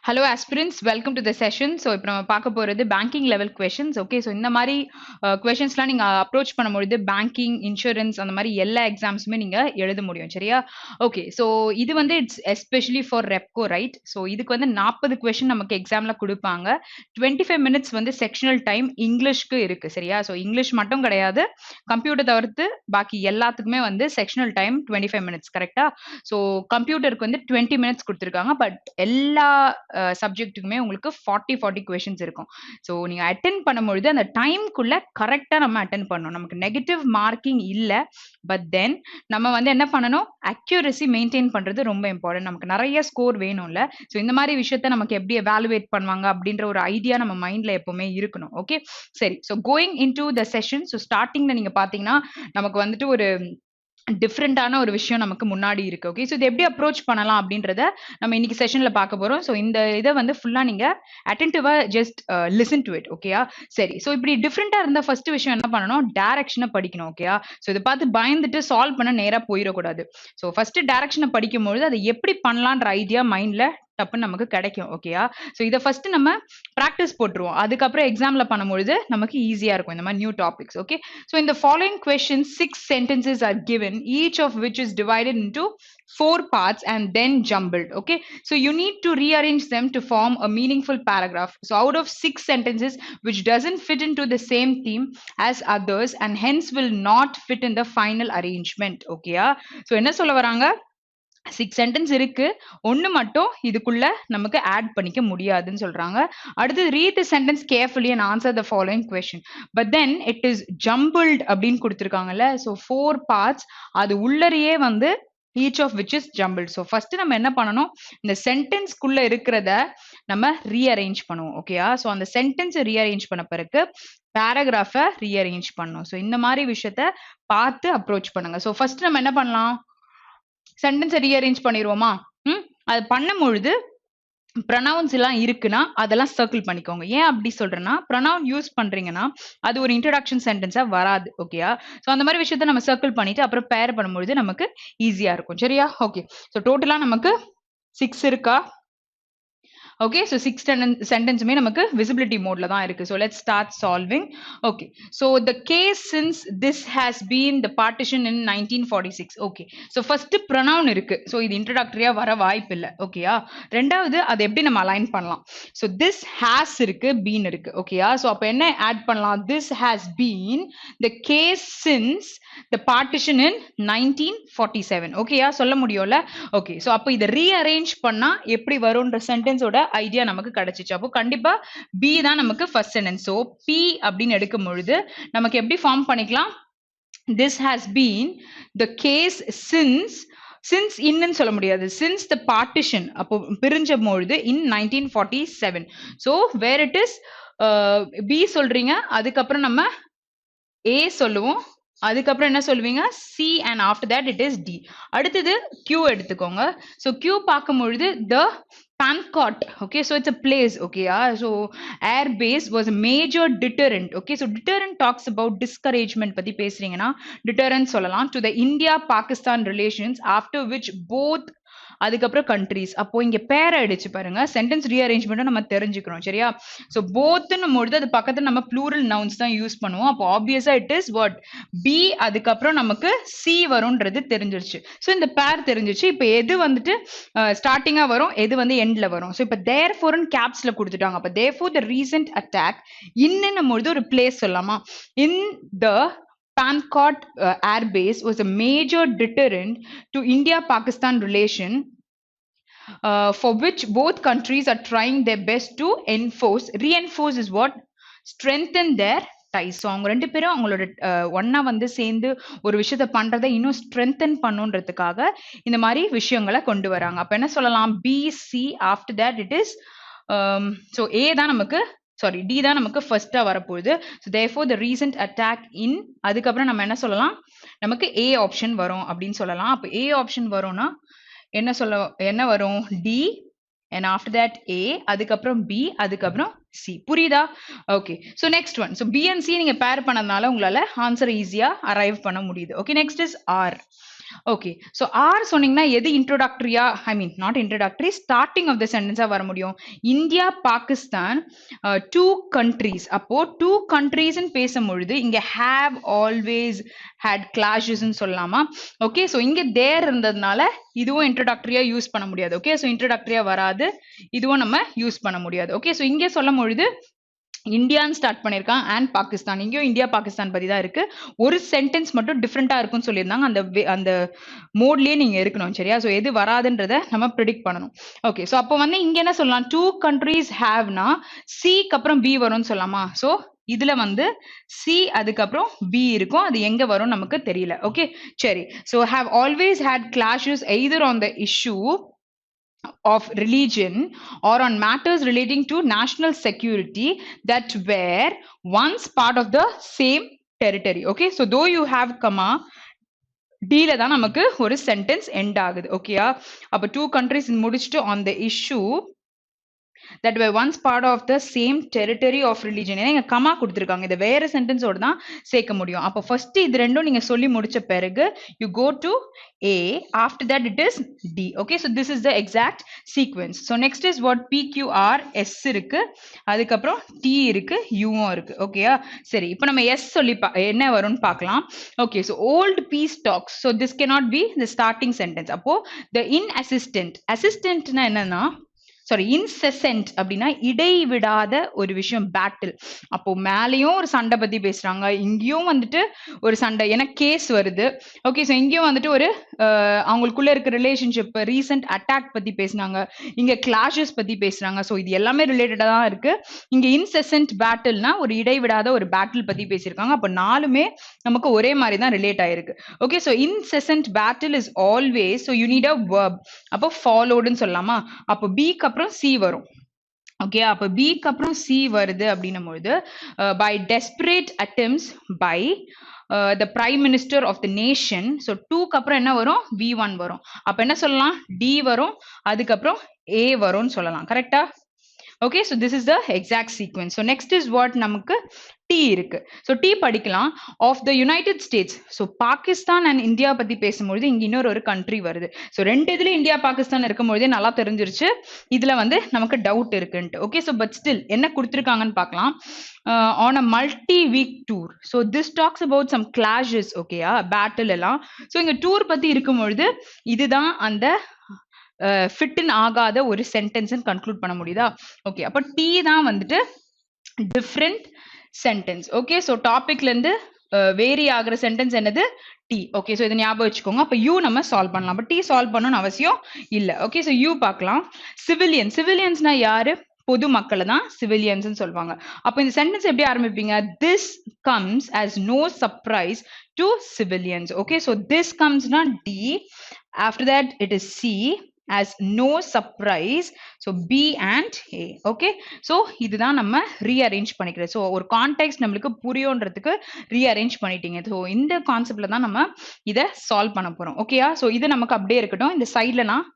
Hello aspirants, welcome to the session. So இப்போ நம்ம பார்க்க போறது banking level questions. Okay, so இந்த மாதிரி questions நீங்க approach பண்ணும்போது banking, insurance அந்த மாதிரி எல்லா எக்ஸாம்ஸுமே நீங்க எழுத முடியும் சரியா? Okay, so இது வந்து it's especially for REPCO, right? So இதுக்கு வந்து 40 question நமக்கு எக்ஸாம்ல கொடுப்பாங்க. 25 minutes வந்து sectional time இங்கிலீஷ்க்கு இருக்கு சரியா? So இங்கிலீஷ் மட்டும் கிடையாது, கம்ப்யூட்டர் தவிர்த்து பாக்கி எல்லாத்துக்குமே வந்து sectional time 25 minutes கரெக்டா? So கம்ப்யூட்டருக்கு வந்து 20 minutes கொடுத்துருக்காங்க, பட் எல்லா சப்ஜெக்ட்டுக்குமே உங்களுக்கு 40 கொஷின்ஸ் இருக்கும். ஸோ நீங்க அட்டென்ட் பண்ணும்பொழுது அந்த டைம்குள்ள கரெக்டா நம்ம அட்டென்ட் பண்ணணும். நமக்கு நெகட்டிவ் மார்க்கிங் இல்ல, பட் தென் நம்ம வந்து என்ன பண்ணணும், அக்யூரசி மெயின்டைன் பண்றது ரொம்ப இம்பார்ட்டன்ட். நமக்கு நிறைய ஸ்கோர் வேணும்ல. ஸோ இந்த மாதிரி விஷயத்த நமக்கு எப்படி எவாலுவேட் பண்ணுவாங்க அப்படின்ற ஒரு ஐடியா நம்ம மைண்ட்ல எப்பவுமே இருக்கணும். ஓகே, சரி. So going in to the session. So ஸ்டார்டிங்ல நீங்க பாத்தீங்கன்னா நமக்கு வந்துட்டு ஒரு டிஃப்ரெண்டான ஒரு விஷயம் நமக்கு முன்னாடி இருக்கு. ஓகே, ஸோ இது எப்படி அப்ரோச் பண்ணலாம் அப்படின்றத நம்ம இன்னைக்கு செஷன்ல பார்க்க போறோம். ஸோ இந்த இதை வந்து ஃபுல்லா நீங்க அட்டென்டிவா ஜஸ்ட் லிசன் டு இட். ஓகேயா, சரி. ஸோ இப்படி டிஃப்ரெண்டா இருந்த ஃபர்ஸ்ட் விஷயம் என்ன பண்ணணும், டைரக்ஷனை படிக்கணும். ஓகேயா, ஸோ இதை பார்த்து பயந்துட்டு சால்வ் பண்ண நேரா போயிடக்கூடாது. ஸோ ஃபர்ஸ்ட் டைரக்ஷனை படிக்கும்பொழுது அதை எப்படி பண்ணலான்ற ஐடியா மைண்ட்ல டப்புன்னு நமக்கு கிடைக்கும். ஓகேயா, ஸோ இதை ஃபர்ஸ்ட் நம்ம ப்ராக்டிஸ் போட்டுருவோம். அதுக்கப்புறம் எக்ஸாம்ல பண்ணும்பொழுது நமக்கு ஈஸியா இருக்கும் இந்த மாதிரி நியூ டாபிக்ஸ். ஓகே, ஸோ இந்த following question 6 sentences are given, each of which is divided into 4 parts and then jumbled. Okay, so you need to rearrange them to form a meaningful paragraph. So out of 6 sentences which doesn't fit into the same theme as others and hence will not fit in the final arrangement. Okay, so என்ன சொல்ல வராங்க, 6 sentence இருக்கு, ஒன்னு மட்டும் இதுக்குள்ள நமக்கு add பண்ணிக்க முடியாதுன்னு சொல்றாங்க. அடுத்து read the sentence carefully and answer the following question, but then it is jumbled அப்படின்னு கொடுத்திருக்காங்கல்ல. so 4 parts, அது உள்ளரையே வந்து each of which is jumbled. so first நம்ம என்ன பண்ணணும், இந்த சென்டென்ஸ்க்குள்ள இருக்கிறத நம்ம ரீஅரேஞ்ச் பண்ணுவோம். ஓகேயா, so அந்த சென்டென்ஸை ரீஅரேஞ்ச் பண்ண பிறகு பேராகிராஃபை ரீஅரேஞ்ச் பண்ணணும். so இந்த மாதிரி விஷயத்த பார்த்து அப்ரோச் பண்ணுங்க. so first நம்ம என்ன பண்ணலாம், சென்டென்ஸை ரீஅரேஞ்ச் பண்ணிடுவோமா. அது பண்ணும்பொழுது ப்ரொனவுன்ஸ் எல்லாம் இருக்குன்னா அதெல்லாம் சர்க்கிள் பண்ணிக்கோங்க. ஏன் அப்படி சொல்றேன்னா, ப்ரொனவுன் யூஸ் பண்றீங்கன்னா அது ஒரு இன்ட்ரடக்ஷன் சென்டென்ஸா வராது. ஓகேயா, ஸோ அந்த மாதிரி விஷயத்த நம்ம சர்க்கிள் பண்ணிட்டு அப்புறம் பேர் பண்ணும்பொழுது நமக்கு ஈஸியா இருக்கும். சரியா, ஓகே. ஸோ டோட்டலா நமக்கு 6 இருக்கா. Okay, so 6 sentences நமக்கு visibility mode தான் இருக்கு. So let's start solving. Okay, so the case since this has been the partition in 1946. Okay, so first pronoun இருக்கு. So இது introductory-ஆ வர வாய்ப்பு இல்ல. ஓகேயா, ரெண்டாவது அது எப்படி நம்ம அலைன் பண்ணலாம். So this has இருக்கு, been இருக்கு. ஓகேயா, so அப்ப என்ன ஆட் பண்ணலாம், this has been the case since the partition in 1947. ஓகேயா, சொல்ல முடியும்ல. ஓகே, so அப்ப இதை ரீஅரேஞ்ச் பண்ணா எப்படி வரும்ன்ற சென்டென்ஸோட ஐடியா நமக்கு கிடைச்சிச்சு. அப்போ கண்டிப்பா பி தான் நமக்கு ஃபர்ஸ்ட் சென்டென்ஸ். சோ பி அப்படின்னு எடுக்கும் பொழுது நமக்கு எப்படி ஃபார்ம் பண்ணிக்கலாம், this has been the case since இன்னும் சொல்ல முடியாது, since the partition அப்போ பிரிஞ்ச பொழுது in 1947. so where it is B சொல்றீங்க, அதுக்கப்புறம் நம்ம A சொல்லுவோம், அதுக்கப்புறம் என்ன சொல்லுவீங்க, C and after that it is D. அடுத்தது Q எடுத்துக்கோங்க. so Q பார்க்கும் பொழுது the Pancot. Okay, so it's a place. Okay, so air base was a major deterrent. Okay, so deterrent talks about discouragement பத்தி பேசுறீங்கன்னா deterrent சொல்லலாம் to the India-Pakistan relations, after which both அதுக்கப்புறம் countries. அப்போ இங்க பேர் அடிச்சு பாருங்க, சென்டென்ஸ் ரீஅரேஞ்ச்மெண்ட் நம்ம தெரிஞ்சுக்கிறோம். சரியா, சோ போத்னு பொழுது அது பக்கத்துல நம்ம ப்ளூரல் நவுன்ஸ் தான் யூஸ் பண்ணுவோம். அப்போ ஆப்வியஸா இட் இஸ் வாட், பி, அதுக்கப்புறம் நமக்கு சி வரும்ன்றது தெரிஞ்சிருச்சு. சோ இந்த பேர் தெரிஞ்சிருச்சு. இப்போ எது வந்துட்டு ஸ்டார்டிங்கா வரும், எது வந்து எண்ட்ல வரும். சோ இப்போ therefore கேப்ஸ்ல கொடுத்துட்டாங்க. அப்ப therefore the recent attack இன்னும் பொழுது ஒரு பிளேஸ் சொல்லலாமா, in the Pancot air base was a major deterrent to India-Pakistan relation, for which both countries are trying their best to reinforce is what, strengthen their ties. So அவங்க ரெண்டு பேரும் அவங்களோட ஒன்னா வந்து சேர்ந்து ஒரு விஷயத்த பண்றதை இன்னும் ஸ்ட்ரென்தன் பண்ணுன்றதுக்காக இந்த மாதிரி விஷயங்களை கொண்டு வராங்க. அப்ப என்ன சொல்லலாம், BC, after that it is so A தான் நமக்கு D தான் நமக்கு ஃபர்ஸ்டா வரப்போகுது. so therefore the recent attack in, அதுக்கப்புறம் நம்ம என்ன சொல்லலாம், நமக்கு A ஆப்ஷன் வரும் அப்படின்னு சொல்லலாம். அப்ப A ஆப்ஷன் வரும்னா என்ன வரும், D and after that A, அதுக்கப்புறம் B, அதுக்கப்புறம் C. புரியுதா? Okay, so next one. so B and C நீங்க பேர் பண்ணதுனால உங்களால ஆன்சர் ஈஸியா அரைவ் பண்ண முடியுது. Okay, next is R. Okay so R சொன்னீங்கன்னா எது இன்ட்ரோடக்டரியா I mean not introductory starting of the சென்டென்ஸா வர முடியும். India Pakistan two countries. அப்போ டூ கண்ட்ரீஸ்ன்னு பேசும்பொழுது இங்க ஹேவ் ஆல்வேஸ் ஹேட் கிளாஷஸ்ன்னு சொல்லலாமா? ஓகே ஸோ இங்க தேர் இருந்ததுனால இதுவும் இன்ட்ரோடக்டரியா யூஸ் பண்ண முடியாது. ஓகே ஸோ இன்ட்ரோடக்டரியா வராது, இதுவும் நம்ம யூஸ் பண்ண முடியாது. ஓகே ஸோ இங்கே சொல்லும் பொழுது இந்தியான்னு ஸ்டார்ட் பண்ணியிருக்கான் அண்ட் பாகிஸ்தான், இங்கேயும் இந்தியா பாகிஸ்தான் பத்தி தான் இருக்கு. ஒரு சென்டென்ஸ் மட்டும் டிஃப்ரெண்டா இருக்கும்னு சொல்லியிருந்தாங்க. அந்த மோட்லயே நீங்க இருக்கணும் சரியா? ஸோ எது வராதுன்றத நம்ம ப்ரிடிக்ட் பண்ணணும். ஓகே ஸோ அப்போ வந்து இங்க என்ன சொல்லலாம், டூ கண்ட்ரீஸ் ஹேவ்னா சிக்கு அப்புறம் பி வரும்னு சொல்லலாமா? ஸோ இதுல வந்து சி அதுக்கப்புறம் பி இருக்கும், அது எங்க வரும் நமக்கு தெரியல. ஓகே சரி. So have always had clashes either on the issue of religion or on matters relating to national security that were once part of the same territory. Okay, so though you have comma D ல தான் நமக்கு ஒரு sentence end ஆகுது. ஓகேயா? அப்ப two countries முடிச்சிட்டு on the issue that were once part of the same territory of religion. ஏன்னா இங்க கமா கொடுத்திருக்காங்க, இதை வேற சென்டென்ஸோட தான் சேர்க்க முடியும். அப்போ ஃபர்ஸ்ட் இது ரெண்டும் நீங்க சொல்லி முடிச்ச பிறகு you go to A, after that it is D. Okay, so this is the exact sequence. So next is what PQR S இருக்கு, அதுக்கப்புறம் T இருக்கு, U இருக்கு. ஓகேயா? சரி, இப்போ நம்ம S சொல்லி என்ன வரும்னு பார்க்கலாம். Okay, so old peace talks. So this cannot be the starting sentence. அப்போ the assistantனா என்னன்னா சாரி இன்செசன்ட் அப்படின்னா இடைவிடாத ஒரு விஷயம், பேட்டில். அப்போ மேலேயும் ஒரு சண்டை பத்தி பேசுறாங்க, இங்கேயும் வந்துட்டு ஒரு சண்டை, ஏன்னா கேஸ் வருது. ஓகே ஸோ இங்கேயும் வந்துட்டு ஒரு அவங்களுக்குள்ள இருக்க ரிலேஷன்ஷிப், ரீசெண்ட் அட்டாக் பத்தி பேசினாங்க, இங்க கிளாஷஸ் பத்தி பேசுறாங்க. ஸோ இது எல்லாமே ரிலேட்டடா தான் இருக்கு. இங்க இன்செசன்ட் பேட்டில்னா ஒரு இடைவிடாத ஒரு பேட்டில் பத்தி பேசியிருக்காங்க. அப்போ நாலுமே நமக்கு ஒரே மாதிரி தான் ரிலேட் ஆயிருக்கு. Okay so incessant battle is always, so you need a verb. அப்போ ஃபாலோடுன்னு சொல்லலாமா? அப்போ பிக்கு அப்புறம் சி வரும். ஓகே, அப்ப பிக்கு அப்புறம் சி வருது அப்படின்னும் பொழுது by desperate attempts by the prime minister of the nation. so 2க்கு அப்புறம் என்ன வரும், V1 வரும். அப்ப என்ன சொல்லலாம், D வரும், அதுக்கப்புறம் A வரும்னு சொல்லலாம். கரெக்டா? Okay, so this is the exact sequence. So next is what நமக்கு T இருக்கு. So T படிக்கலாம். of the United States. So Pakistan and India பத்தி பேசும்பொழுது இங்க இன்னொரு கண்ட்ரி வருது. So ரெண்டு இதுல இந்தியா பாகிஸ்தான் இருக்கும்பொழுதே நல்லா தெரிஞ்சிருச்சு இதுல வந்து நமக்கு டவுட் இருக்குன்ட்டு. ஓகே, so but still என்ன கொடுத்திருக்காங்கன்னு பார்க்கலாம். on a multi-week tour. So this talks about some clashes. ஓகேயா, பேட்டில் எல்லாம். So இங்க டூர் பத்தி இருக்கும்பொழுது இதுதான் அந்த ஃபிட்டன் ஆகாத ஒரு சென்டென்ஸ் கன்க்ளூட் பண்ண முடியுதா? ஓகே, அப்ப டி தான் வந்துட்டு டிஃப்ரெண்ட் சென்டென்ஸ். ஓகே, ஸோ டாபிக்ல இருந்து வேரி ஆகிற சென்டென்ஸ் என்னது, டி. ஓகே, ஸோ இதை ஞாபகம் வச்சுக்கோங்க. அப்ப யூ நம்ம சால்வ் பண்ணலாம், அப்ப டி சால்வ் பண்ணணும்னு அவசியம் இல்லை. ஓகே, ஸோ யூ பார்க்கலாம். சிவிலியன்ஸ்னா யாரு, பொது மக்களை தான் சிவிலியன்ஸ் சொல்லுவாங்க. அப்ப இந்த சென்டென்ஸ் எப்படி ஆரம்பிப்பீங்க, this comes as no surprise to civilians. Okay, so this comes na D, after that it is C as no surprise, so B and A. Okay, so இதுதான் நம்ம ரீஅரேஞ்ச் பண்ணிக்கிறது. ஸோ ஒரு context நம்மளுக்கு புரியுன்றதுக்கு rearrange பண்ணிட்டீங்க. So இந்த கான்செப்ட்ல தான் நம்ம இதை சால்வ் பண்ண போறோம். ஓகேயா? ஸோ இது நமக்கு அப்படியே இருக்கட்டும். இந்த சைட்ல நான்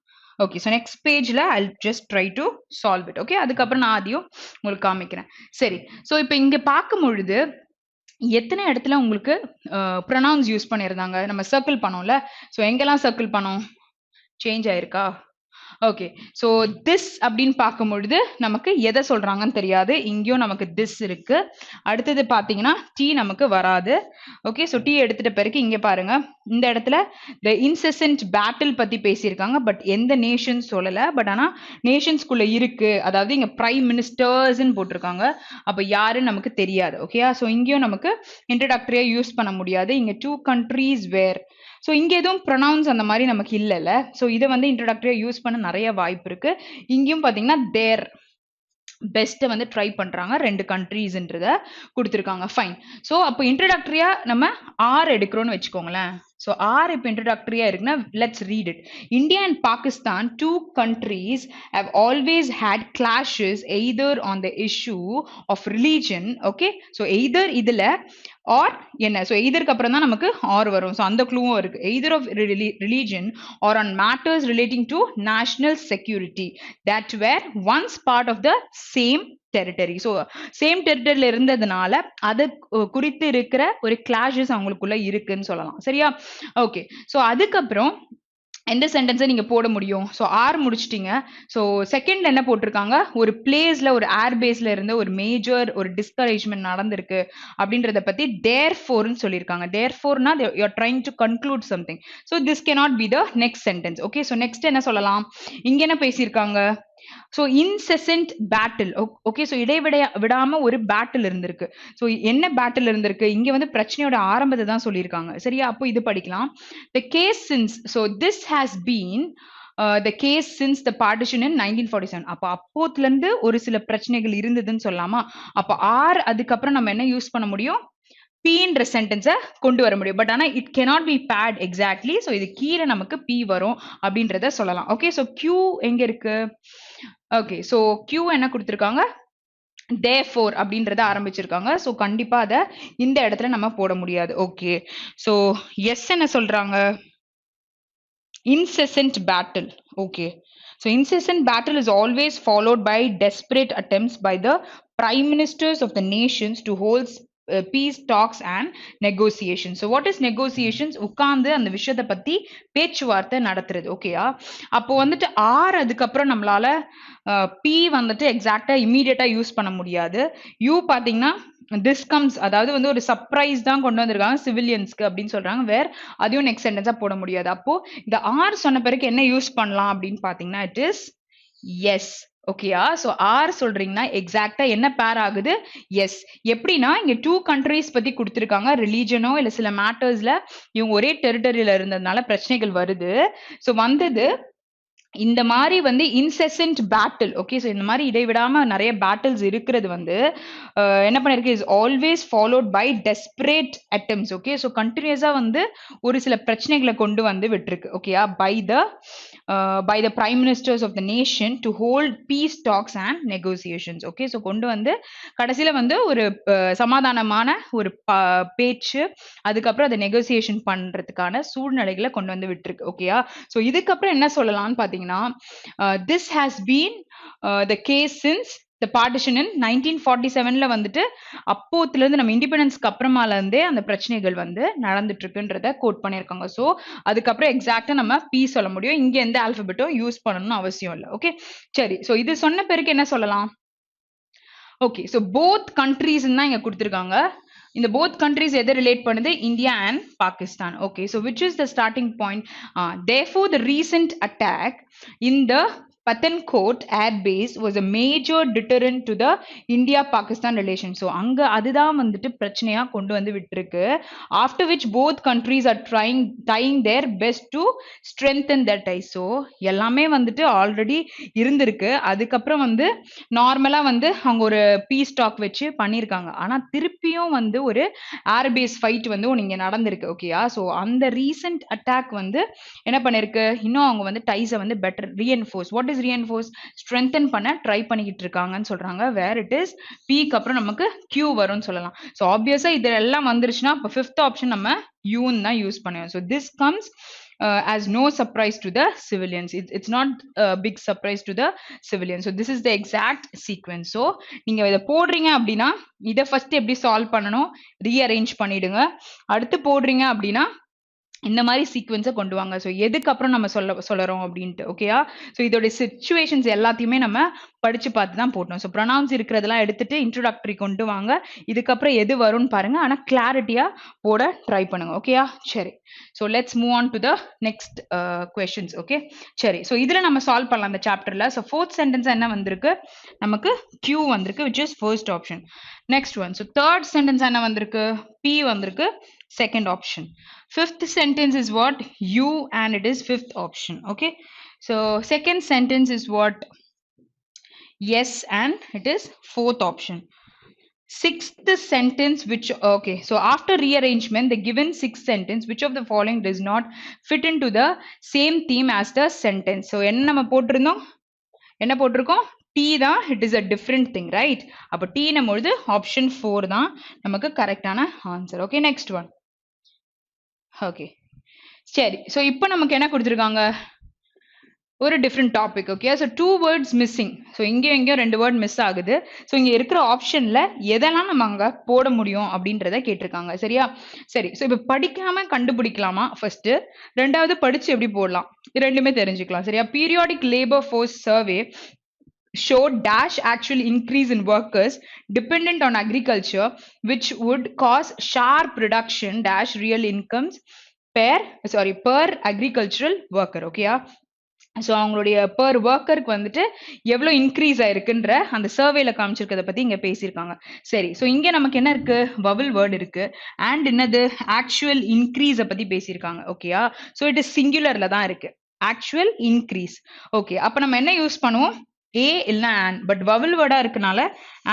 ஓகே, ஸோ நெக்ஸ்ட் பேஜ்ல I'll just try to solve it. Okay, அதுக்கப்புறம் நான் அதையும் உங்களுக்கு காமிக்கிறேன். சரி, ஸோ இப்போ இங்க பார்க்கும் பொழுது எத்தனை இடத்துல உங்களுக்கு ப்ரொனவுன்ஸ் யூஸ் பண்ணியிருந்தாங்க, நம்ம சர்க்கிள் பண்ணோம்ல. ஸோ எங்கெல்லாம் சர்க்கிள் பண்ணோம், சேஞ்ச் ஆயிருக்கா? ஓகே, ஸோ திஸ் அப்படின்னு பார்க்கும் பொழுது நமக்கு எதை சொல்றாங்கன்னு தெரியாது. இங்கேயும் நமக்கு திஸ் இருக்கு. அடுத்தது பார்த்தீங்கன்னா டி நமக்கு வராது. ஓகே, ஸோ டி எடுத்துட்ட பிறகு இங்க பாருங்க, இந்த இடத்துல த இன்செசன்ட் பேட்டில் பத்தி பேசியிருக்காங்க. பட் எந்த நேஷன்ஸ் சொல்லல, பட் ஆனா நேஷன்ஸ்குள்ள இருக்கு. அதாவது இங்க பிரைம் மினிஸ்டர்ஸ்ன்னு போட்டிருக்காங்க. அப்ப யாருன்னு நமக்கு தெரியாது. ஓகேயா? ஸோ இங்கேயும் நமக்கு இன்ட்ரடக்டரியா யூஸ் பண்ண முடியாது. இங்க டூ கண்ட்ரீஸ் வேர். ஸோ இங்கே எதுவும் ப்ரொனவுன்ஸ் அந்த மாதிரி நமக்கு இல்லைல்ல. ஸோ இதை வந்து இன்ட்ரடக்டரியா யூஸ் பண்ண நிறைய வாய்ப்பு இருக்கு. இங்கேயும் பார்த்தீங்கன்னா தேர் பெஸ்ட்டை வந்து ட்ரை பண்றாங்க, ரெண்டு கண்ட்ரீஸ்ன்றத கொடுத்துருக்காங்க. ஃபைன். ஸோ அப்போ இன்ட்ரடக்டரியா நம்ம ஆர் எடுக்கிறோம்னு வச்சுக்கோங்களேன். ஸோ ஆர் இப்போ இன்ட்ரடக்டரியா இருக்குன்னா let's read it. India and Pakistan, two countries have always had clashes either on the issue of religion. Okay, so either இதுல or என்ன so eitherக்கு அப்புறம் தான் நமக்கு or வரும் so அந்த க்ளூவும் இருக்கு either of religion or on matters relating to national security that were once part of the same territory so same territoryல இருந்ததுனால அது குறித்து இருக்கிற ஒரு clashes அவங்களுக்குள்ள இருக்குன்னு சொல்லலாம் சரியா ஓகே so அதுக்கப்புறம் எந்த சென்டென்ஸை நீங்க போட முடியும் ஸோ ஆர் முடிச்சிட்டீங்க ஸோ செகண்ட் என்ன போட்டிருக்காங்க ஒரு பிளேஸ்ல ஒரு ஏர் பேஸ்ல இருந்து ஒரு மேஜர் ஒரு டிஸ்கரேஜ்மெண்ட் நடந்திருக்கு அப்படின்றத பத்தி தேர் ஃபோர்னு சொல்லியிருக்காங்க தேர் ஃபோர்னா you're trying to conclude something so this cannot be the next sentence okay so next என்ன சொல்லலாம் இங்க என்ன பேசியிருக்காங்க so incessant battle okay so விடாம ஒரு பேட்டில் இருந்திருக்கு ஸோ என்ன பேட்டில் இருந்திருக்கு இங்க வந்து பிரச்சனையோட ஆரம்பத்தை தான் சொல்லியிருக்காங்க சரியா அப்போ இது படிக்கலாம் the case since so this has been the case since the partition in 1947 அப்போ அப்போத்துல இருந்து ஒரு சில பிரச்சனைகள் இருந்ததுன்னு சொல்லலாமா அப்போ ஆர் அதுக்கப்புறம் நம்ம என்ன யூஸ் பண்ண முடியும் பீன்ற சென்டென்ஸை கொண்டு வர முடியும் பட் ஆனால் it cannot be bad exactly so இது கீழே நமக்கு பி வரும் அப்படின்றத சொல்லலாம் ஓகே ஸோ கியூ எங்க இருக்கு ஓகே ஸோ கியூ என்ன கொடுத்துருக்காங்க therefore அப்படின்றத ஆரம்பிச்சிருக்காங்க ஸோ கண்டிப்பா அதை இந்த இடத்துல நம்ம போட முடியாது ஓகே ஸோ எஸ் என்ன சொல்றாங்க incessant battle okay so incessant battle is always followed by desperate attempts by the prime ministers of the nations to hold peace talks and negotiations so what is negotiations உட்கார்ந்து அந்த விஷயத்தை பத்தி பேச்சுவார்த்தை நடத்துறது ஓகேயா அப்போ வந்துட்டு ஆர் அதுக்கப்புறம் நம்மளால பி வந்துட்டு எக்ஸாக்டா இமீடியட்டா யூஸ் பண்ண முடியாது யூ பாத்தீங்கன்னா this comes அதாவது வந்து ஒரு சர்ப்ரைஸ் தான் கொண்டு வந்திருக்காங்க சிவிலியன்ஸ்க்கு அப்படின்னு சொல்றாங்க வேற அதையும் நெக்ஸ்ட் சென்டென்ஸா போட முடியாது அப்போ இந்த ஆர் சொன்ன பிறகு என்ன யூஸ் பண்ணலாம் அப்படின்னு பாத்தீங்கன்னா இட் இஸ் எஸ் ஓகேயா சோ ஆர் சொல்றீங்கன்னா எக்ஸாக்டா என்ன பேர் ஆகுது எஸ் எப்படின்னா இங்க 2 கண்ட்ரீஸ் பத்தி கொடுத்திருக்காங்க ரிலீஜனோ இல்ல சில மேட்டர்ஸ்ல இவங்க ஒரே டெரிட்டரியில இருந்ததுனால பிரச்சனைகள் வருது சோ வந்தது இந்த மாதிரி வந்து இன்செசன்ட் பேட்டில் ஓகே ஸோ இந்த மாதிரி இடைவிடாம நிறைய பேட்டில்ஸ் இருக்கிறது வந்து என்ன பண்ணிருக்கு is always followed by desperate attempts okay so கண்டினியூஸா வந்து ஒரு சில பிரச்சனைகளை கொண்டு வந்து விட்டுருக்கு ஓகேயா by the prime ministers of the nation to hold peace talks and negotiations okay so கொண்டு வந்து கடைசியில வந்து ஒரு சமாதானமான ஒரு பேச்சு அதுக்கப்புறம் அதை நெகோசியேஷன் பண்றதுக்கான சூழ்நிலைகளை கொண்டு வந்து விட்டுருக்கு ஓகேயா ஸோ இதுக்கப்புறம் என்ன சொல்லலாம்னு பாத்தீங்கன்னா this has been the case since the partition in 1947ல வந்துட்டு அப்போத்துல இருந்து நம்ம இண்டிபெண்டன்ஸ்க்கு அப்புறமால இருந்தே அந்த பிரச்சனைகள் வந்து நடந்துட்டு இருக்குன்றத கோட் பண்ணிருக்காங்க சோ அதுக்கப்புறம் எக்ஸாக்ட்டா நம்ம பி சொல்ல முடியும் இங்க எந்த ஆல்பபெட்டும் யூஸ் பண்ணணும்னு அவசியம் இல்லை ஓகே சரி சோ இது சொன்ன பிறகு என்ன சொல்லலாம் ஓகே சோ போத் கண்ட்ரீஸ் தான் இங்க கொடுத்திருக்காங்க இந்த both countries எதை relate பண்ணுது India and Pakistan okay so which is the starting point therefore the recent attack in the Pathankot air base was a major deterrent to the India-Pakistan relation. So அங்க அதுதான் வந்துட்டு பிரச்சனையா கொண்டு வந்து விட்டுருக்கு after which both countries are trying their best to strengthen their ties. So எல்லாமே வந்துட்டு already இருந்திருக்கு அதுக்கப்புறம் வந்து நார்மலா வந்து அவங்க ஒரு பீஸ் டாக் வச்சு பண்ணியிருக்காங்க ஆனா திருப்பியும் வந்து ஒரு ஏர் பேஸ் ஃபைட் வந்து இங்க நடந்திருக்கு ஓகேயா ஸோ அந்த ரீசெண்ட் அட்டாக் வந்து என்ன பண்ணிருக்கு இன்னும் அவங்க வந்து டைஸை வந்து better reinforce what is reinforce strengthen பண்ண ட்ரை பண்ணிக்கிட்டு இருக்காங்கன்னு சொல்றாங்க வேர் இட் இஸ் பிக்கு அப்புறம் நமக்கு கியூ வரும்னு சொல்லலாம் ஸோ ஆப்வியஸா இது எல்லாம் வந்துருச்சுன்னா இப்போ 5th ஆப்ஷன் நம்ம யூன்னு தான் யூஸ் பண்ணுவோம் so this comes as no surprise to the civilians it's not a big surprise to the civilians so this is the exact sequence so நீங்க இத போடுறீங்க அப்படினா இத ஃபர்ஸ்ட் எப்படி சால்வ் பண்ணனும் ரீஅரேஞ்ச் பண்ணிடுங்க அடுத்து போடுறீங்க அப்படினா இந்த மாதிரி சீக்வென்ஸை கொண்டு வாங்க ஸோ எதுக்கு அப்புறம் நம்ம சொல்லறோம் அப்படின்ட்டு ஓகேயா ஸோ இதோட சிச்சுவேஷன்ஸ் எல்லாத்தையுமே நம்ம படிச்சு பார்த்து தான் போட்டோம் ஸோ ப்ரொனவுன்ஸ் இருக்கிறதெல்லாம் எடுத்துட்டு இன்ட்ரோடக்டரி கொண்டு வாங்க இதுக்கப்புறம் எது வரும்னு பாருங்க ஆனால் கிளாரிட்டியா போட ட்ரை பண்ணுங்க ஓகேயா சரி so let's move on to the next questions okay சரி ஸோ இதுல நம்ம சால்வ் பண்ணலாம் அந்த சாப்டர்ல ஸோ 4th சென்டென்ஸ் என்ன வந்திருக்கு நமக்கு கியூ வந்திருக்கு which is first option next one so 3rd sentence என்ன வந்திருக்கு பி வந்திருக்கு second option 5th sentence is what you and it is 5th option okay so second sentence is what yes and it is 4th option 6th sentence which okay so after rearrangement the given 6th sentence which of the following does not fit into the same theme as the sentence so என்ன நம்ம போட்டிருந்தோம் என்ன போட்டிருக்கோம் T தான், it is a different thing, right? அப்ப T நம்மொழுது option 4 தான் நமக்கு கரெக்டான answer. Okay, next one. Okay, சரி. ஸோ இப்போ நமக்கு என்ன கொடுத்துருக்காங்க, ஒரு different topic. Okay, so 2 words missing. So இங்கேயும் இங்கேயும் 2 வேர்ட் மிஸ் ஆகுது. ஸோ இங்கே இருக்கிற ஆப்ஷனில் எதெல்லாம் நம்ம அங்கே போட முடியும் அப்படின்றத கேட்டிருக்காங்க. சரியா? சரி. ஸோ இப்போ படிக்காமல் கண்டுபிடிக்கலாமா ஃபர்ஸ்ட்டு, ரெண்டாவது படித்து எப்படி போடலாம், ரெண்டுமே தெரிஞ்சுக்கலாம். சரியா? Periodic labour force survey showed dash actual increase in workers dependent on agriculture, which would cause sharp reduction dash real incomes per agricultural worker. Okay, so அவங்களுடைய பர் ஒர்க்கருக்கு வந்துட்டு எவ்வளோ இன்க்ரீஸ் ஆயிருக்குன்ற அந்த சர்வேல காமிச்சிருக்கதை பத்தி இங்க பேசியிருக்காங்க. சரி, ஸோ இங்க நமக்கு என்ன இருக்கு, வவல் வேர்டு இருக்கு அண்ட் என்னது ஆக்சுவல் இன்க்ரீஸை பத்தி பேசியிருக்காங்க. ஓகேயா? ஸோ இட் இஸ் சிங்குலர்ல தான் இருக்கு, ஆக்சுவல் இன்க்ரீஸ். ஓகே, அப்ப நம்ம என்ன யூஸ் பண்ணுவோம், ஏ இல்ல ஆன், பட் வவல் வேர்டா இருக்கனால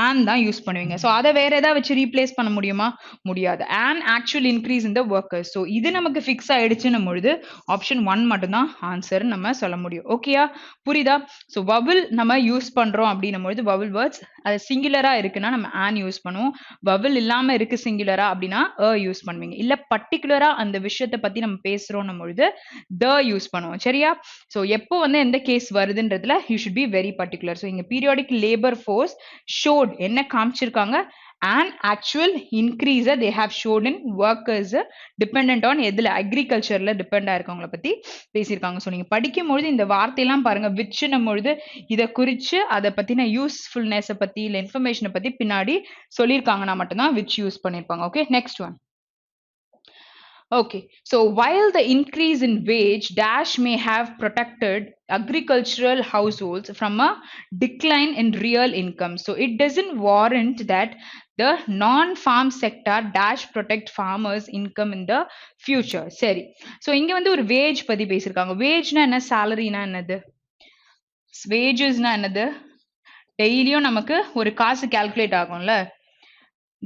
ஆன் தான் யூஸ் பண்ணுவீங்க. ஸோ அதை வேற ஏதாவது வச்சு ரீப்ளேஸ் பண்ண முடியுமா, முடியாது. On actual increase in the workers. So இது நமக்கு ஃபிக்ஸ் ஆயிடுச்சுன்னும் பொழுது ஆப்ஷன் 1 மட்டும்தான் ஆன்சர் நம்ம சொல்ல முடியும். ஓகேயா? புரியுதா? ஸோ வவல் நம்ம யூஸ் பண்றோம் அப்படின்னும் பொழுது வவல் வேர்ட்ஸ் அது சிங்குலரா இருக்குன்னா நம்ம ஆன் யூஸ் பண்ணுவோம். வவல் இல்லாம இருக்கு சிங்குலரா அப்படின்னா யூஸ் பண்ணுவீங்க. இல்ல பர்டிகுலரா அந்த விஷயத்தை பத்தி நம்ம பேசுறோம் பொழுது த யூஸ் பண்ணுவோம். சரியா? ஸோ எப்போ வந்து எந்த கேஸ் வருதுன்றதுல you should be very particular. So இங்க பீரியாடிக் லேபர் ஃபோர்ஸ் ஷோட் என்ன காமிச்சிருக்காங்க, an actual increase they have showed in workers dependent on எதுல, அக்ரிகல்ச்சர்ல டிபெண்ட் ஆயிருக்கவங்கள பத்தி பேசியிருக்காங்க. ஸோ நீங்க படிக்கும் பொழுது இந்த வார்த்தையெல்லாம் பாருங்க, விச்சுன்னும் பொழுது இதை குறிச்சு அதை பத்தின யூஸ்ஃபுல்னஸ் பத்தி இல்ல இன்ஃபர்மேஷனை பத்தி பின்னாடி சொல்லியிருக்காங்கன்னா மட்டும்தான் விச் யூஸ் பண்ணிருப்பாங்க. Okay, next one. Okay, so while the increase in wage dash may have protected agricultural households from a decline in real income, so it doesn't warrant that the non-farm sector dash protect farmers income in the future. சரி, so இங்க வந்து ஒரு wage பத்தி பேசிருக்காங்க. wageனா என்ன, salaryனா என்னது, wagesனா என்னது, டெய்லியும் நமக்கு ஒரு காசு கால்குலேட் ஆகும்ல,